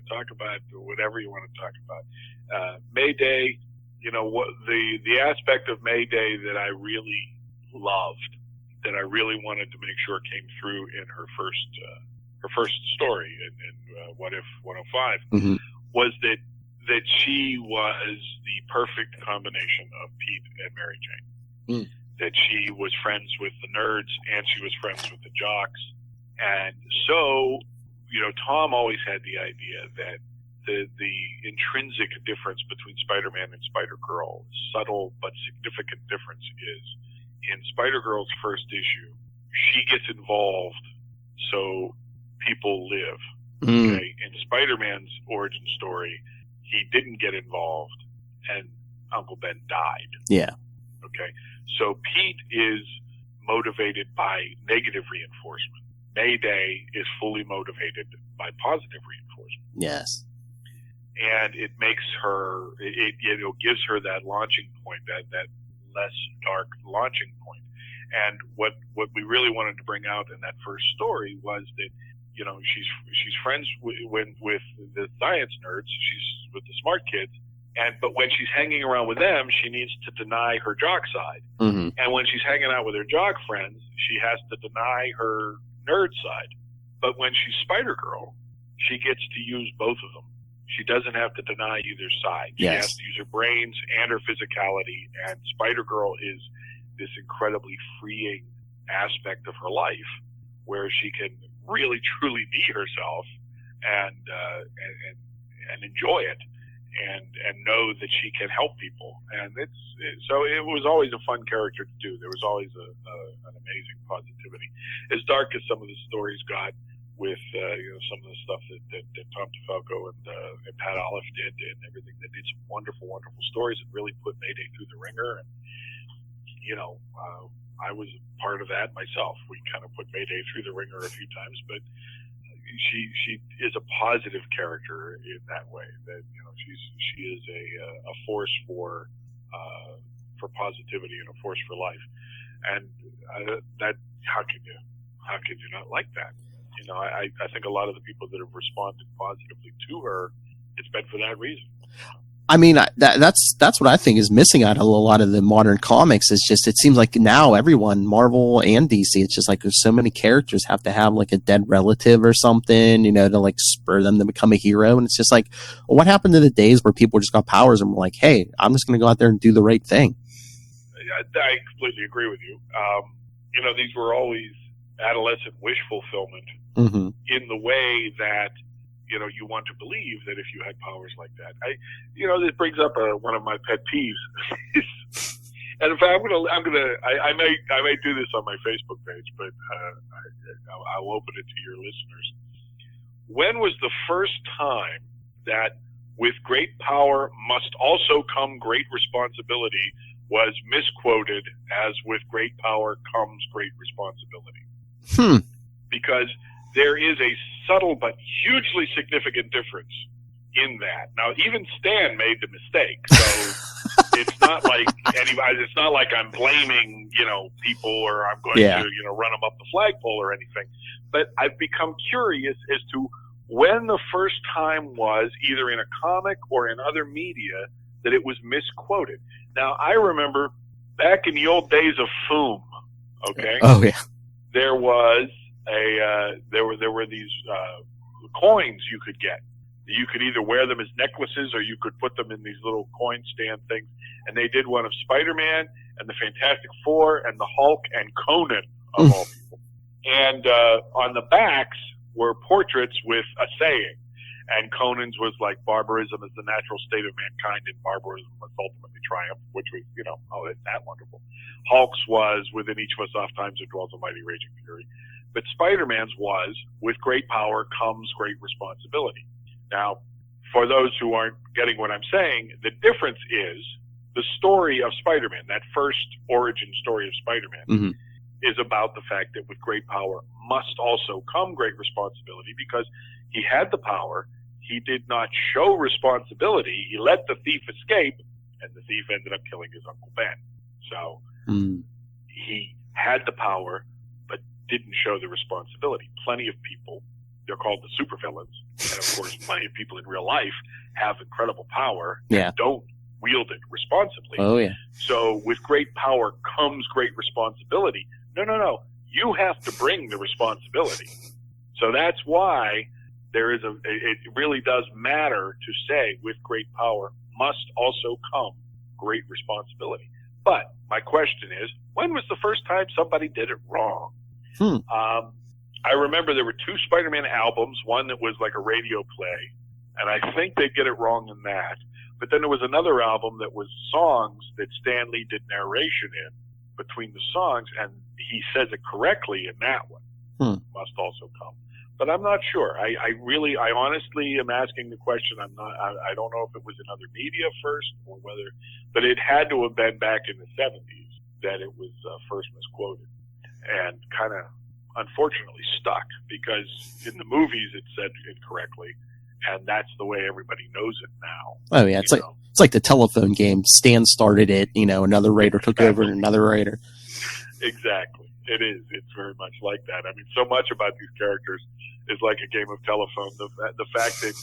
talk about whatever you want to talk about. Mayday, what the aspect of Mayday that I really loved, that I really wanted to make sure came through in her first story in What If 105, mm-hmm. was that she was the perfect combination of Pete and Mary Jane. That she was friends with the nerds and she was friends with the jocks. And so, Tom always had the idea that the intrinsic difference between Spider-Man and Spider-Girl, subtle but significant difference, is in Spider-Girl's first issue, she gets involved so people live. Okay? In Spider-Man's origin story, he didn't get involved and Uncle Ben died. Yeah. Okay? So Pete is motivated by negative reinforcement. Mayday is fully motivated by positive reinforcement. Yes. And it makes her, it gives her that launching point, that less dark launching point. And what we really wanted to bring out in that first story was that, she's friends with the science nerds. She's with the smart kids. But when she's hanging around with them, she needs to deny her jock side. Mm-hmm. And when she's hanging out with her jock friends, she has to deny her nerd side. But when she's Spider-Girl, she gets to use both of them. She doesn't have to deny either side. She Yes. has to use her brains and her physicality. And Spider-Girl is this incredibly freeing aspect of her life where she can really, truly be herself and enjoy it. And know that she can help people, and so it was always a fun character to do. There was always an amazing positivity. As dark as some of the stories got with some of the stuff that Tom DeFalco and Pat Olive did and everything, they did some wonderful, wonderful stories and really put Mayday through the ringer. And I was part of that myself. We kind of put Mayday through the ringer a few times, but she is a positive character in that way. That she is a force for positivity and a force for life. And that how could you not like that? I think a lot of the people that have responded positively to her, it's been for that reason. I mean, that's what I think is missing out of a lot of the modern comics. It's just, it seems like now everyone, Marvel and DC, it's just like there's so many characters have to have like a dead relative or something, to like spur them to become a hero. And it's just like, well, what happened to the days where people just got powers and were like, hey, I'm just going to go out there and do the right thing? I completely agree with you. These were always adolescent wish fulfillment mm-hmm. in the way that, you want to believe that if you had powers like that. This brings up one of my pet peeves. And in fact, I may do this on my Facebook page, but I'll open it to your listeners. When was the first time that with great power must also come great responsibility was misquoted as with great power comes great responsibility? Because there is a subtle but hugely significant difference in that. Now, even Stan made the mistake, so it's not like anybody. It's not like I'm blaming people or I'm going to run them up the flagpole or anything. But I've become curious as to when the first time was, either in a comic or in other media, that it was misquoted. Now, I remember back in the old days of Foom. Okay. Oh yeah. There was there were these coins you could get. You could either wear them as necklaces or you could put them in these little coin stand things. And they did one of Spider-Man and the Fantastic Four and the Hulk and Conan, of all people. And on the backs were portraits with a saying. And Conan's was like, barbarism is the natural state of mankind and barbarism must ultimately triumph, which was, isn't that wonderful. Hulk's was, within each of us oft times there dwells a mighty raging fury. But Spider-Man's was, with great power comes great responsibility. Now, for those who aren't getting what I'm saying, the difference is the story of Spider-Man, that first origin story of Spider-Man, is about the fact that with great power must also come great responsibility, because he had the power, he did not show responsibility, he let the thief escape, and the thief ended up killing his Uncle Ben. So he had the power, but didn't show the responsibility. Plenty of people, they're called the supervillains, and of course, plenty of people in real life have incredible power and don't wield it responsibly. Oh, yeah. So with great power comes great responsibility. No. You have to bring the responsibility. So that's why it really does matter to say with great power must also come great responsibility. But my question is, when was the first time somebody did it wrong? I remember there were 2 Spider-Man albums, one that was like a radio play, and I think they get it wrong in that. But then there was another album that was songs that Stan Lee did narration in between the songs, and he says it correctly in that one. Must also come. But I'm not sure. I honestly am asking the question. I don't know if it was in other media first or whether, but it had to have been back in the 70s that it was first misquoted, and kind of unfortunately stuck, because in the movies it said incorrectly, and that's the way everybody knows it now. Oh yeah, it's like the telephone game. Stan started it, another writer took over, and another writer. Exactly. It is. It's very much like that. I mean, so much about these characters is like a game of telephone. The fact that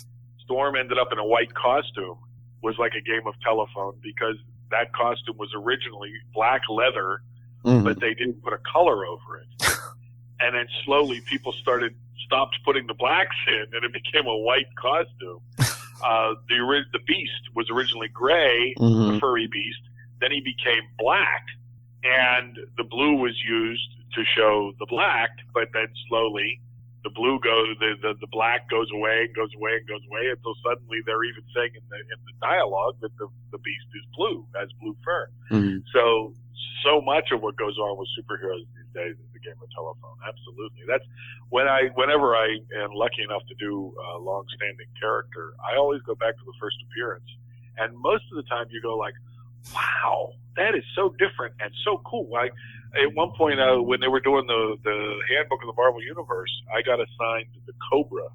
Storm ended up in a white costume was like a game of telephone, because that costume was originally black leather, but they didn't put a color over it. And then slowly people stopped putting the blacks in, and it became a white costume. The Beast was originally gray, the furry Beast. Then he became black, and the blue was used to show the black, but then slowly the blue the black goes away and goes away and goes away, until suddenly they're even saying in the dialogue that the Beast is blue, has blue fur. So much of what goes on with superheroes these days is a game of telephone. Absolutely. That's whenever I am lucky enough to do a long-standing character, I always go back to the first appearance, and most of the time you go like, wow, that is so different and so cool. At one point, when they were doing the handbook of the Marvel Universe, I got assigned the Cobra.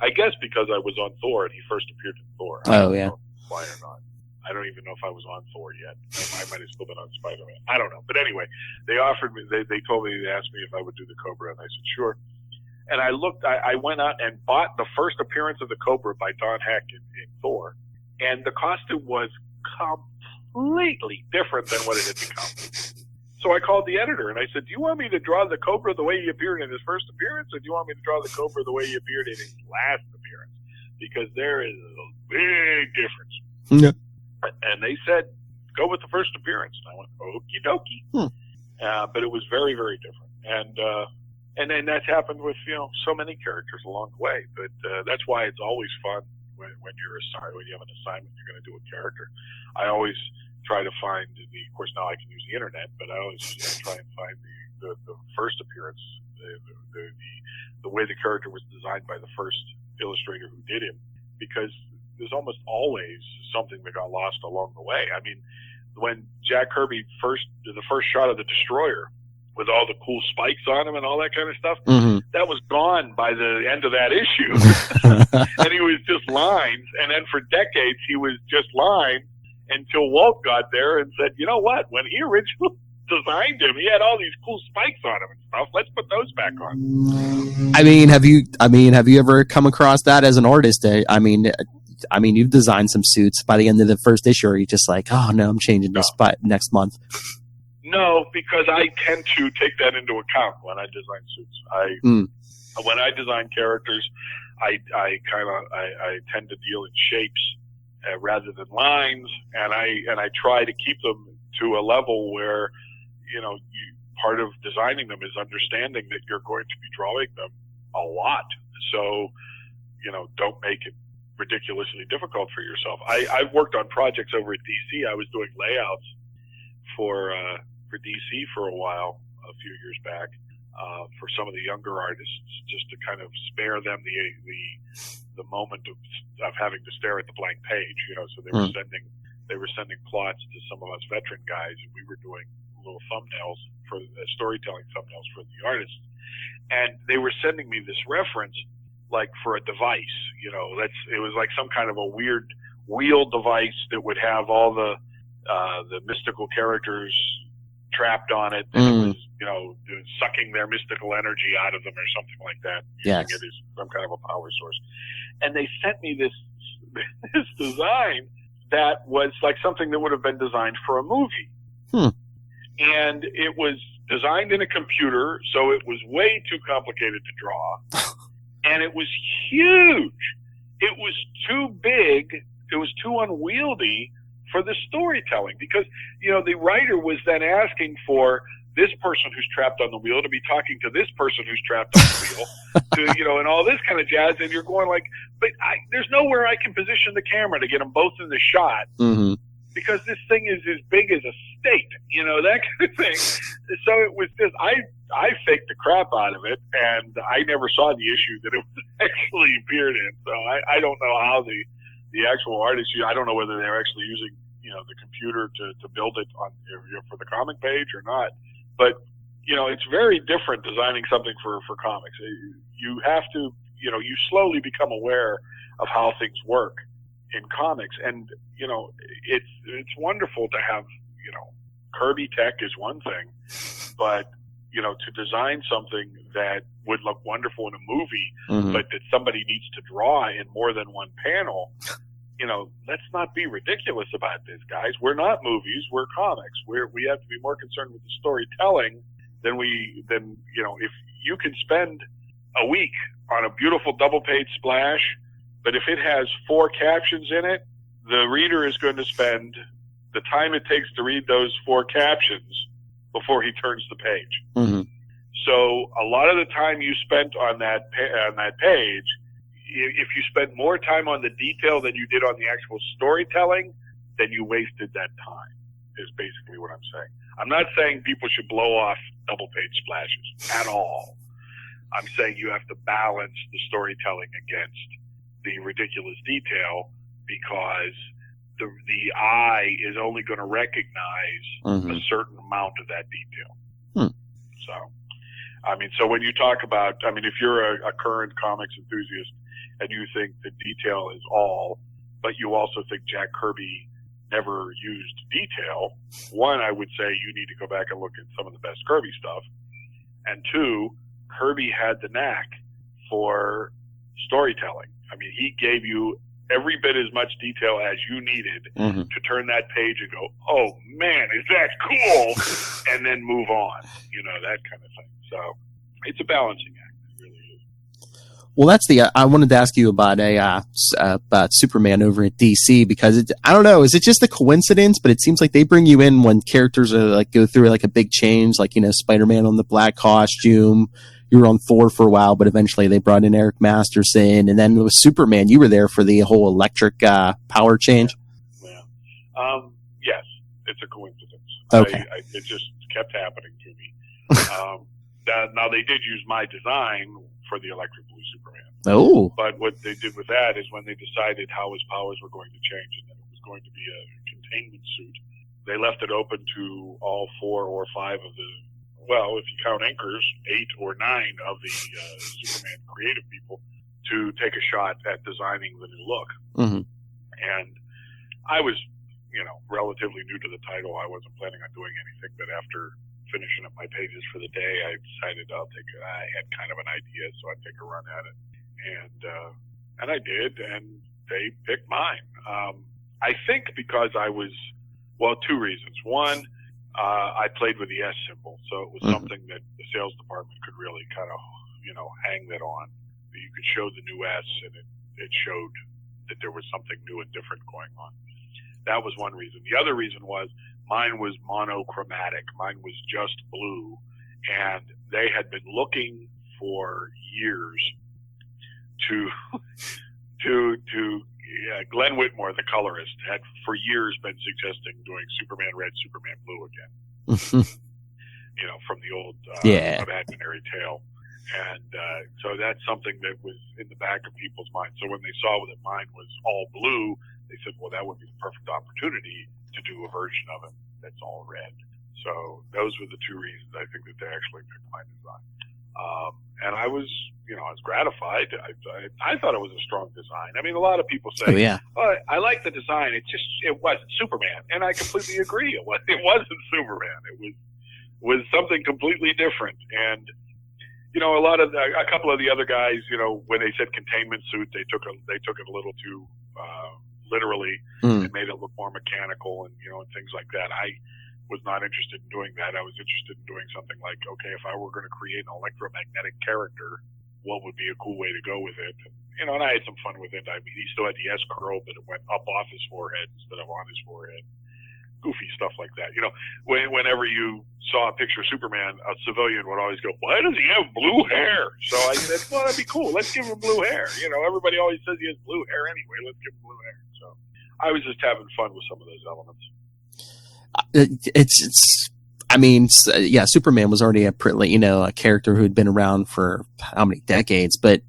I guess because I was on Thor and he first appeared in Thor. Oh, yeah. Why or not? I don't even know if I was on Thor yet. I might have still been on Spider-Man. I don't know. But anyway, they offered me, they told me, they asked me if I would do the Cobra, and I said, sure. And I went out and bought the first appearance of the Cobra by Don Heck in Thor. And the costume was completely different than what it had become. So I called the editor and I said, do you want me to draw the Cobra the way he appeared in his first appearance, or do you want me to draw the Cobra the way he appeared in his last appearance? Because there is a big difference. Yeah. And they said, go with the first appearance. And I went, okie dokie. But it was very, very different. And then that's happened with, so many characters along the way. But that's why it's always fun when you have an assignment, you're going to do a character. I always try to find of course now I can use the internet, but I always try and find the first appearance, the way the character was designed by the first illustrator who did him, because there's almost always something that got lost along the way. I mean, when Jack Kirby the first shot of the Destroyer with all the cool spikes on him and all that kind of stuff, that was gone by the end of that issue. And he was just lines. And then for decades, he was just lines until Walt got there and said, you know what? When he originally designed him, he had all these cool spikes on him and stuff. Let's put those back on. Have you ever come across that as an artist? I mean, you've designed some suits. By the end of the first issue, are you just like, oh no, I'm changing this by next month? No, because I tend to take that into account when I design suits. When I design characters, I tend to deal in shapes rather than lines, and I try to keep them to a level where, part of designing them is understanding that you're going to be drawing them a lot. So, don't make it ridiculously difficult for yourself. I've worked on projects over at DC. I was doing layouts for DC for a while, a few years back, for some of the younger artists, just to kind of spare them the moment of having to stare at the blank page. So they were sending plots to some of us veteran guys, and we were doing little thumbnails for the storytelling thumbnails for the artists. And they were sending me this reference, like for a device, it was like some kind of a weird wheel device that would have all the mystical characters trapped on it, and it was, you know, sucking their mystical energy out of them or something like that. Yes. Using it as some kind of a power source. And they sent me this design that was like something that would have been designed for a movie. And it was designed in a computer, so it was way too complicated to draw. And it was huge. It was too big. It was too unwieldy for the storytelling, because, you know, the writer was then asking for this person who's trapped on the wheel to be talking to this person who's trapped on the wheel, to, you know, and all this kind of jazz. And you're going like, but there's nowhere I can position the camera to get them both in the shot, because this thing is as big as a state, you know, that kind of thing. So it was just, I faked the crap out of it, and I never saw the issue that it was actually appeared in. So I don't know how the actual artists, I don't know whether they're actually using, you know, the computer to build it on, you know, for the comic page or not. But, you know, it's very different designing something for comics. You have to, you know, you slowly become aware of how things work in comics. And, you know, it's wonderful to have, you know, Kirby tech is one thing, but, you know, to design something that would look wonderful in a movie, but that somebody needs to draw in more than one panel, you know, let's not be ridiculous about this, guys. We're not movies, we're comics. We have to be more concerned with the storytelling than you know, if you can spend a week on a beautiful double-page splash, but if it has 4 captions in it, the reader is going to spend the time it takes to read those 4 captions before he turns the page. So a lot of the time you spent on that page, if you spend more time on the detail than you did on the actual storytelling, then you wasted that time, is basically what I'm saying. I'm not saying people should blow off double-page splashes at all. I'm saying you have to balance the storytelling against the ridiculous detail, because the eye is only going to recognize a certain amount of that detail. So, I mean, so when you talk about, I mean, if you're a current comics enthusiast and you think the detail is all, but you also think Jack Kirby never used detail, one, I would say you need to go back and look at some of the best Kirby stuff. And two, Kirby had the knack for storytelling. I mean, he gave you every bit as much detail as you needed to turn that page and go, oh man, is that cool? And then move on, you know, that kind of thing. So it's a balancing act. It really is. Well, that's I wanted to ask you about about Superman over at DC, because I don't know, is it just a coincidence? But it seems like they bring you in when characters are like go through like a big change, like, you know, Spider-Man on the black costume. You were on Thor for a while, but eventually they brought in Eric Masterson, and then with Superman, you were there for the whole electric power change. Yeah. Yes, it's a coincidence. Okay. It just kept happening to me. Now they did use my design for the electric blue Superman. Oh. But what they did with that is when they decided how his powers were going to change and that it was going to be a containment suit, they left it open to all 4 or 5 of the, well, if you count anchors, 8 or 9 of the Superman creative people to take a shot at designing the new look. And I was, you know, relatively new to the title. I wasn't planning on doing anything, but after finishing up my pages for the day, I decided I had kind of an idea, so I'd take a run at it. And I did, and they picked mine. I think because I was, well, 2 reasons. One, I played with the S symbol, so it was something that the sales department could really kind of, you know, hang that on. You could show the new S, and it showed that there was something new and different going on. That was one reason. The other reason was mine was monochromatic. Mine was just blue, and they had been looking for years to Glenn Whitmore, the colorist, had for years been suggesting doing Superman Red, Superman Blue again. You know, from the old imaginary tale. And so that's something that was in the back of people's minds. So when they saw that mine was all blue, they said, well, that would be the perfect opportunity to do a version of it that's all red. So those were the 2 reasons I think that they actually picked my design. And I was, you know, I was gratified. I thought it was a strong design. I mean, a lot of people say, oh, I like the design. It wasn't Superman. And I completely agree. It wasn't Superman. was something completely different. And a couple of the other guys, when they said containment suit, they took it a little too literally and made it look more mechanical and things like that. I was not interested in doing that. I was interested in doing something like, okay, if I were going to create an electromagnetic character, what would be a cool way to go with it? And I had some fun with it. I mean, he still had the S curl, but it went up off his forehead instead of on his forehead. Goofy stuff like that. Whenever you saw a picture of Superman, a civilian would always go, "Why does he have blue hair?" So I said, "Well, that'd be cool. Let's give him blue hair." Everybody always says he has blue hair anyway. Let's give him blue hair. So I was just having fun with some of those elements. Superman was already a character who had been around for how many decades, but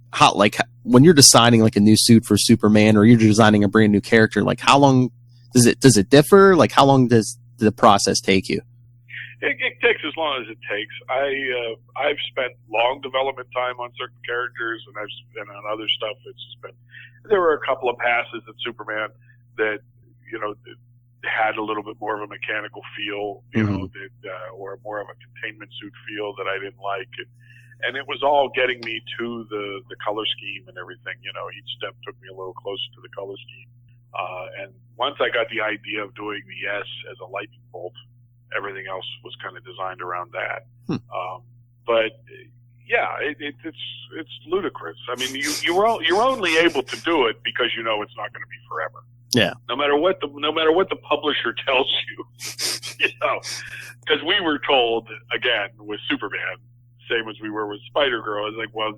when you're designing like a new suit for Superman or you're designing a brand new character, like how long does it differ? Like how long does the process take you? It takes as long as it takes. I've spent long development time on certain characters, and I've spent on other stuff. There were a couple of passes at Superman that had a little bit more of a mechanical feel, or more of a containment suit feel that I didn't like. And it was all getting me to the color scheme and everything. Each step took me a little closer to the color scheme. And once I got the idea of doing the S as a lightning bolt, everything else was kind of designed around that. But yeah, it's ludicrous. I mean, you're only able to do it because it's not going to be forever. Yeah. No matter what the publisher tells you, because we were told again with Superman, same as we were with Spider-Girl, it's like, well,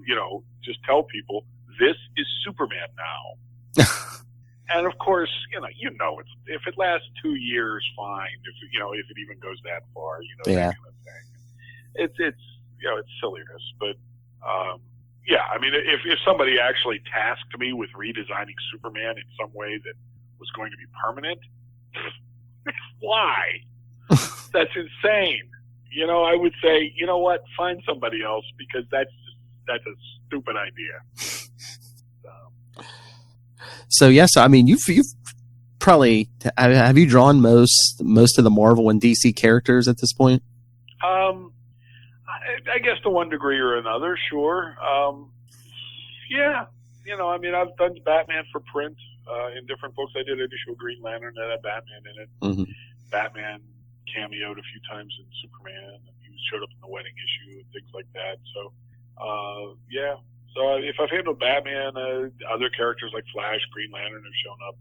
just tell people this is Superman now. And of course, it's, if it lasts 2 years, fine. If it even goes that far, that kind of thing. It's silliness, but I mean, if somebody actually tasked me with redesigning Superman in some way that was going to be permanent, why? That's insane. I would say, you know what, find somebody else, because that's a stupid idea. So yes, I mean, you've probably, have you drawn most of the Marvel and DC characters at this point? I guess to one degree or another, sure. Yeah, I mean, I've done Batman for print in different books. I did an issue of Green Lantern that had Batman in it. Mm-hmm. Batman cameoed a few times in Superman, and he showed up in the wedding issue and things like that. So, yeah. So if I've handled Batman, other characters like Flash, Green Lantern have shown up.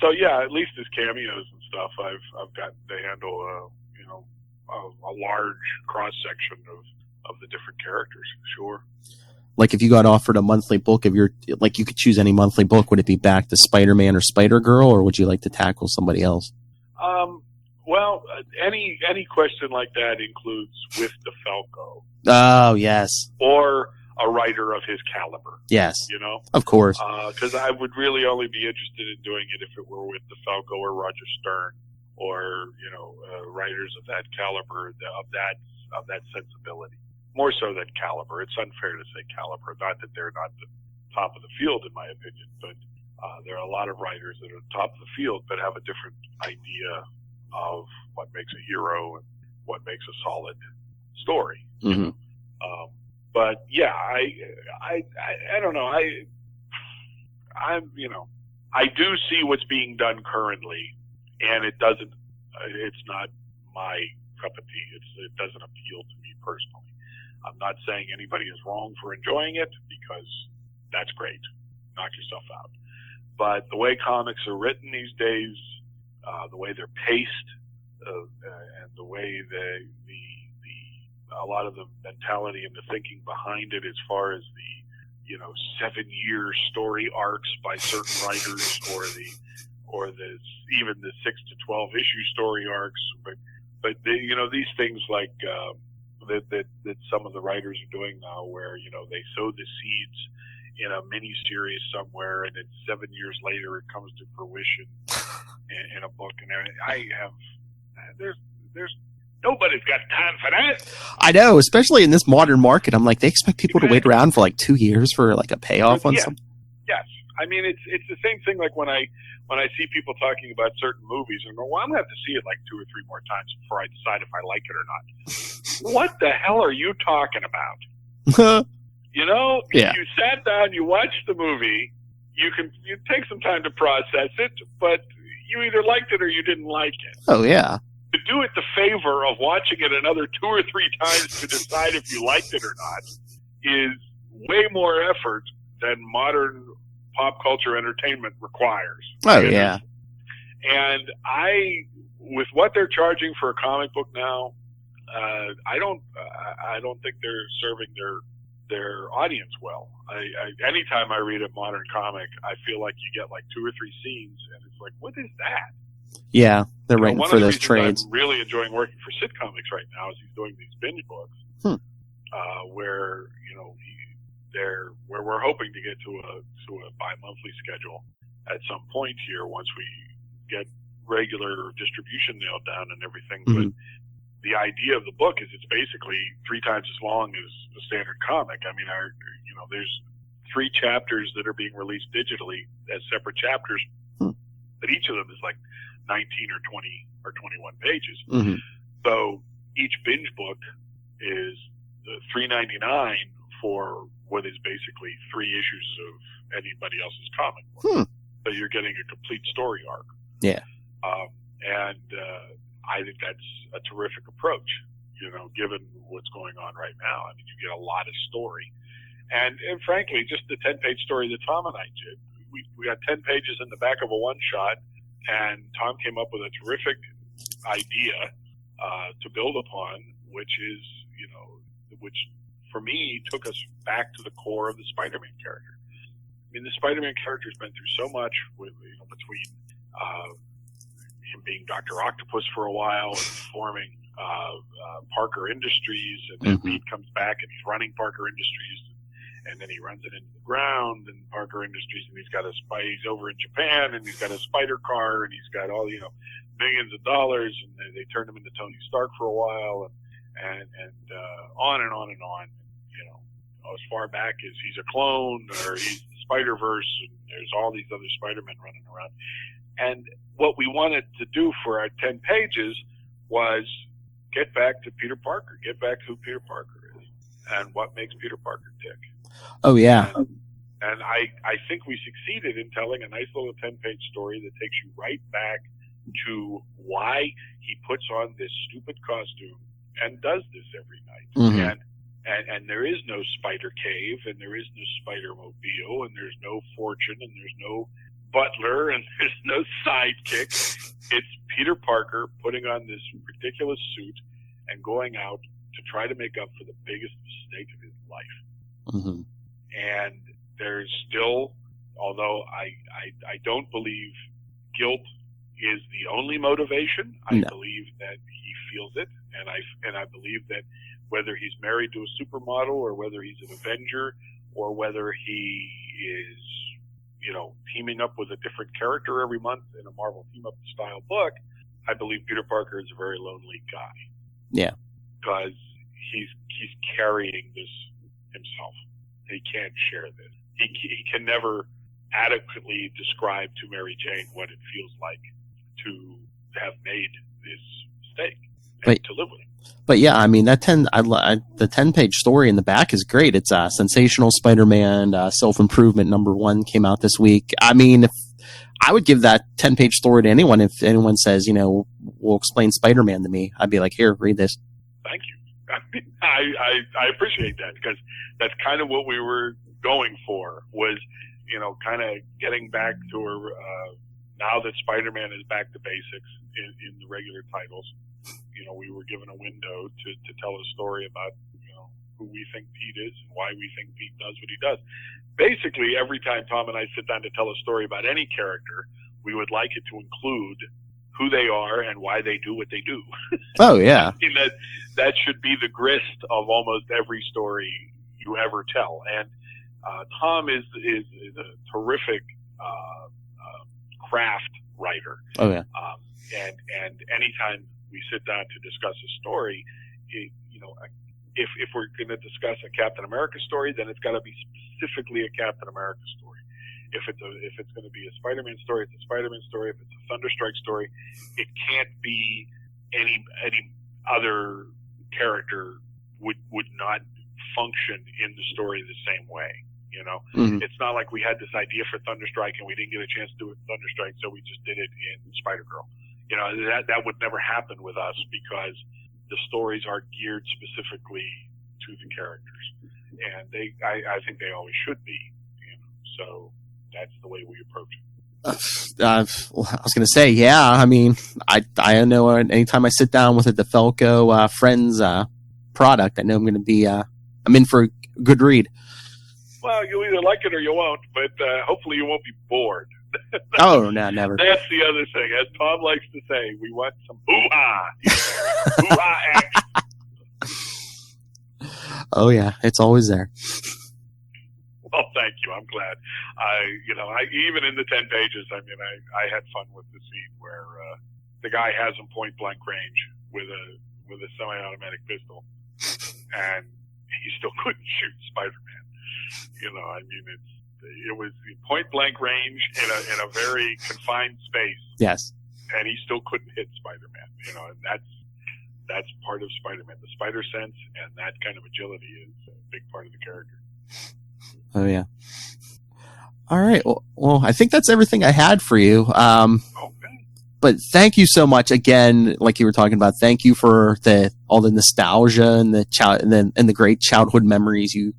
So yeah, at least as cameos and stuff, I've gotten to handle a large cross section of the different characters. Sure. Like if you got offered a monthly book you could choose any monthly book, would it be back to Spider-Man or Spider-Girl, or would you like to tackle somebody else? Well, any question like that includes with DeFalco. Oh yes. Or a writer of his caliber. Yes. Of course. Because I would really only be interested in doing it if it were with DeFalco or Roger Stern, or writers of that caliber, of that sensibility. More so than caliber. It's unfair to say caliber. Not that they're not the top of the field, in my opinion, but there are a lot of writers that are top of the field, but have a different idea of what makes a hero and what makes a solid story. Mm-hmm. But yeah, I don't know. I do see what's being done currently, and it's not my cup of tea. It doesn't appeal to me personally. I'm not saying anybody is wrong for enjoying it, because that's great. Knock yourself out. But the way comics are written these days, the way they're paced, and the way a lot of the mentality and the thinking behind it, as far as the 7-year story arcs by certain writers, or even the 6 to 12 issue story arcs, but these things like that some of the writers are doing now, where they sow the seeds in a mini series somewhere, and then 7 years later it comes to fruition in a book and everything. There's nobody's got time for that. I know, especially in this modern market. I'm like, they expect people to wait around for like 2 years for like a payoff on something. Yes, I mean, it's the same thing like when I see people talking about certain movies and go, well, I'm going to have to see it like 2 or 3 more times before I decide if I like it or not. What the hell are you talking about? You know, Yeah. You sat down, you watched the movie, you take some time to process it, but you either liked it or you didn't like it. Oh, yeah. To do it the favor of watching it another 2 or 3 times to decide if you liked it or not is way more effort than modern pop culture entertainment requires. Oh, yeah. And with what they're charging for a comic book now, I don't think they're serving their audience well. Anytime I read a modern comic, I feel like you get like 2 or 3 scenes, and it's like, what is that? Yeah, they're writing for those trades. I'm really enjoying working for Sid Comics right now is he's doing these binge books, where where we're hoping to get to a bi-monthly schedule at some point here once we get regular distribution nailed down and everything. Mm-hmm. But the idea of the book is it's basically 3 times as long as a standard comic. I mean, there's 3 chapters that are being released digitally as separate chapters, but each of them is like 19 or 20 or 21 pages. Mm-hmm. So each binge book is $3.99 for what is basically 3 issues of anybody else's comic book. So you're getting a complete story arc. Yeah. I think that's a terrific approach, given what's going on right now. I mean, you get a lot of story. And frankly, just the 10-page story that Tom and I did, we got 10 pages in the back of a one-shot, and Tom came up with a terrific idea to build upon, which which for me took us back to the core of the Spider-Man character. I mean, the Spider-Man character has been through so much between him being Dr. Octopus for a while and forming Parker Industries, and then Pete comes back and he's running Parker Industries, and then he runs it into the ground and Parker Industries, and he's over in Japan, and he's got a spider car, and he's got all millions of dollars, and they turned him into Tony Stark for a while, and on and on and on. As far back as he's a clone, or he's the Spider-Verse, and there's all these other Spider-Men running around. And what we wanted to do for our 10 pages was get back to Peter Parker, get back to who Peter Parker is, and what makes Peter Parker tick. Oh, yeah. And I think we succeeded in telling a nice little 10-page story that takes you right back to why he puts on this stupid costume and does this every night. Mm-hmm. And there is no Spider Cave, and there is no Spider-Mobile, and there's no Fortune, and there's no butler, and there's no sidekick. It's Peter Parker putting on this ridiculous suit and going out to try to make up for the biggest mistake of his life. Mm-hmm. And there's still, although I don't believe guilt is the only motivation, I believe that he feels it, and I believe that whether he's married to a supermodel, or whether he's an Avenger, or whether he is, teaming up with a different character every month in a Marvel team-up style book, I believe Peter Parker is a very lonely guy. Yeah. Because he's carrying this himself. He can't share this. He can never adequately describe to Mary Jane what it feels like to have made this mistake and to live with it. But yeah, I mean, the 10-page story in the back is great. It's Sensational Spider-Man, Self-Improvement #1 came out this week. I mean, if I would give that 10-page story to anyone, if anyone says, we'll explain Spider-Man to me, I'd be like, here, read this. Thank you. I appreciate that, because that's kind of what we were going for, was, kind of getting back to now that Spider-Man is back to basics in the regular titles. We were given a window to tell a story about, who we think Pete is and why we think Pete does what he does. Basically, every time Tom and I sit down to tell a story about any character, we would like it to include who they are and why they do what they do. Oh, yeah. I mean, that should be the grist of almost every story you ever tell. And Tom is a terrific craft writer. Oh, yeah. And anytime we sit down to discuss a story, if we're going to discuss a Captain America story, then it's got to be specifically a Captain America story. If it's going to be a Spider-Man story, it's a Spider-Man story. If it's a Thunderstrike story, it can't be any other character would not function in the story the same way. You know, It's not like we had this idea for Thunderstrike and we didn't get a chance to do it in Thunderstrike, so we just did it in Spider-Girl. You know, that would never happen with us because the stories are geared specifically to the characters, and I think they always should be. You know, so that's the way we approach it. I was going to say, yeah. I mean, I know anytime I sit down with a DeFalco Frenz product, I know I'm going to be I'm in for a good read. Well, you'll either like it or you won't, but hopefully you won't be bored. Oh, no, never. That's the other thing. As Tom likes to say, we want some hoo-ha. Hoo-ha action. Oh, yeah. It's always there. Well, thank you. I'm glad. Even in the 10 pages, I mean, I had fun with the scene where the guy has him point blank range with a semi-automatic pistol, and he still couldn't shoot Spider-Man. You know, I mean, it was point blank range in a very confined space. Yes. And he still couldn't hit Spider-Man. You know, and that's part of Spider-Man. The spider sense and that kind of agility is a big part of the character. Oh yeah. All right. Well, I think that's everything I had for you. Okay. But thank you so much again. Like you were talking about, thank you for all the nostalgia and the great childhood memories you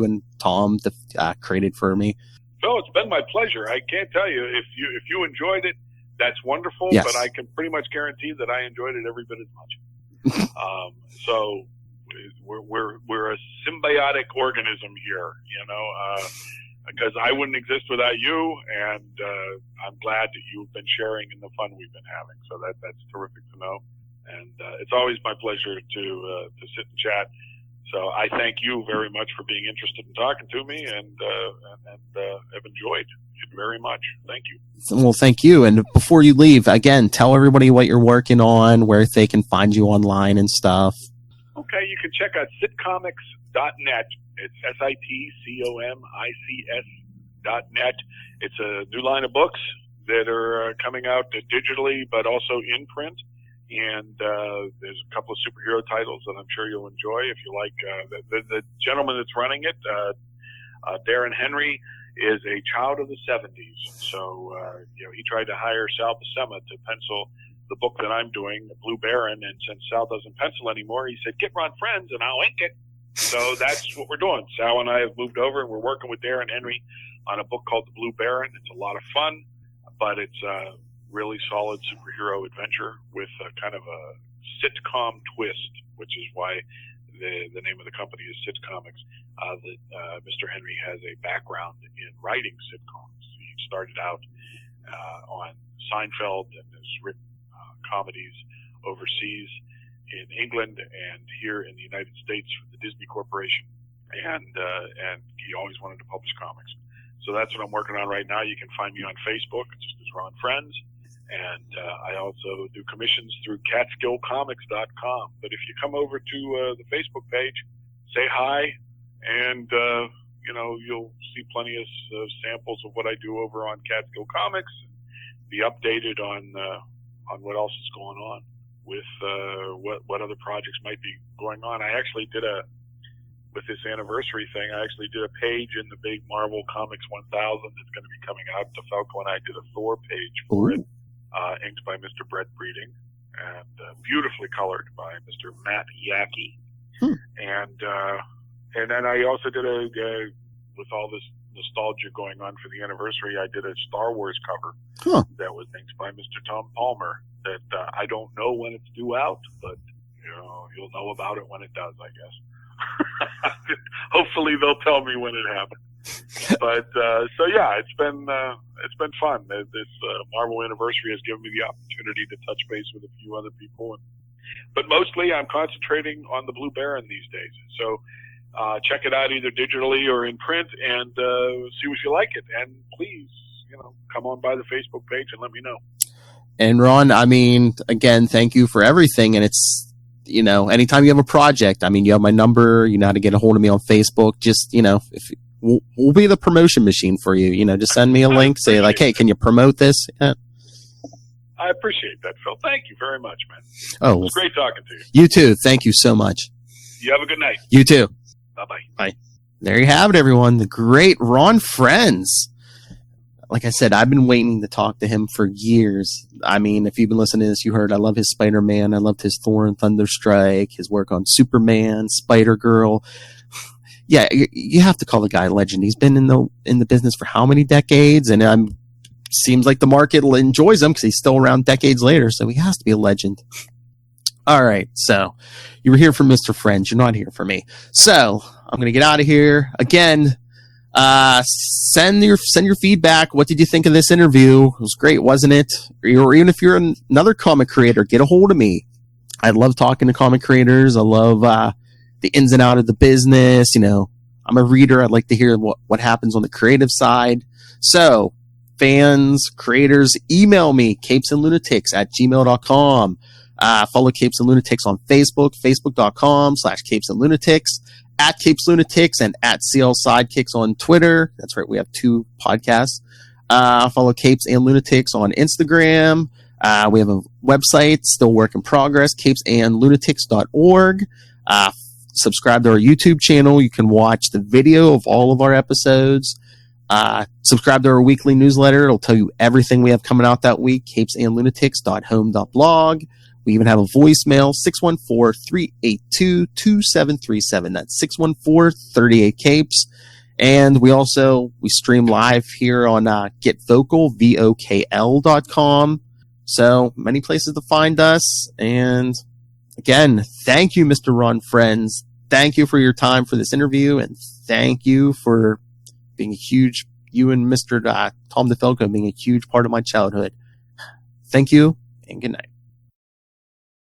and Tom created for me. No, it's been my pleasure. I can't tell you if you enjoyed it, that's wonderful. Yes. But I can pretty much guarantee that I enjoyed it every bit as much. So we're a symbiotic organism here, you know, because I wouldn't exist without you, and I'm glad that you've been sharing in the fun we've been having. So that's terrific to know, and it's always my pleasure to sit and chat. So I thank you very much for being interested in talking to me, and have enjoyed it very much. Thank you. Well, thank you. And before you leave, again, tell everybody what you're working on, where they can find you online and stuff. Okay, you can check out sitcomics.net. It's SITCOMICS.net. It's a new line of books that are coming out digitally, but also in print. And there's a couple of superhero titles that I'm sure you'll enjoy if you like. The gentleman that's running it, Darren Henry, is a child of the 70s. So, he tried to hire Sal Buscema to pencil the book that I'm doing, The Blue Baron, and since Sal doesn't pencil anymore, he said, get Ron Frenz and I'll ink it. So that's what we're doing. Sal and I have moved over, and we're working with Darren Henry on a book called The Blue Baron. It's a lot of fun, but it's a really solid superhero adventure with a kind of a sitcom twist, which is why the name of the company is Sitcomics. Mr. Henry has a background in writing sitcoms. He started out on Seinfeld and has written comedies overseas in England and here in the United States for the Disney Corporation, and he always wanted to publish comics. So that's what I'm working on right now. You can find me on Facebook, just as Ron Frenz, and I also do commissions through catskillcomics.com. But if you come over to the Facebook page, say hi, and you'll see plenty of samples of what I do over on Catskill Comics, and be updated on what else is going on with what other projects might be going on. I actually did with this anniversary thing, I actually did a page in the big Marvel Comics 1000 that's going to be coming out. DeFalco and I did a Thor page for it, inked by Mr. Brett Breeding, and beautifully colored by Mr. Matt Yackey. And then I also did with all this nostalgia going on for the anniversary, I did a Star Wars cover that was inked by Mr. Tom Palmer that I don't know when it's due out, but you'll know about it when it does, I guess. Hopefully they'll tell me when it happens. But it's been fun. This Marvel anniversary has given me the opportunity to touch base with a few other people, but mostly I'm concentrating on the Blue Baron these days. So check it out either digitally or in print, and see if you like it. And please, come on by the Facebook page and let me know. And Ron, I mean, again, thank you for everything. And it's, anytime you have a project, I mean, you have my number, you know how to get a hold of me on Facebook. Just, we'll be the promotion machine for you. Just send me a link, say like, hey, can you promote this? Yeah. I appreciate that, Phil. Thank you very much, man. Oh, it was great talking to you. You too. Thank you so much. You have a good night. You too. Bye-bye. Bye. There you have it, everyone. The great Ron Frenz. Like I said, I've been waiting to talk to him for years. I mean, if you've been listening to this, you heard I love his Spider-Man. I loved his Thor and Thunderstrike, his work on Superman, Spider-Girl. Yeah, you have to call the guy a legend. He's been in the business for how many decades? And seems like the market enjoys him because he's still around decades later. So he has to be a legend. All right. So you were here for Mr. Frenz. You're not here for me. So I'm going to get out of here. Again, send your feedback. What did you think of this interview? It was great, wasn't it? Or even if you're another comic creator, get a hold of me. I love talking to comic creators. I love the ins and outs of the business. I'm a reader. I'd like to hear what happens on the creative side. So fans, creators, email me, capesandlunatics@gmail.com. Follow Capes and Lunatics on Facebook, facebook.com/capesandlunatics, @CapesLunatics, and @CL Sidekicks on Twitter. That's right, we have 2 podcasts. Follow Capes and Lunatics on Instagram. We have a website, still work in progress, capesandlunatics.org. Subscribe to our YouTube channel. You can watch the video of all of our episodes. Subscribe to our weekly newsletter. It'll tell you everything we have coming out that week, capesandlunatics.home.blog. We even have a voicemail, 614-382-2737. That's 614-38-CAPES. And we stream live here on GetVocal, VOKL.com. So many places to find us. And again, thank you, Mr. Ron Frenz. Thank you for your time for this interview. And thank you for being you and Mr. Tom DeFalco being a huge part of my childhood. Thank you and good night.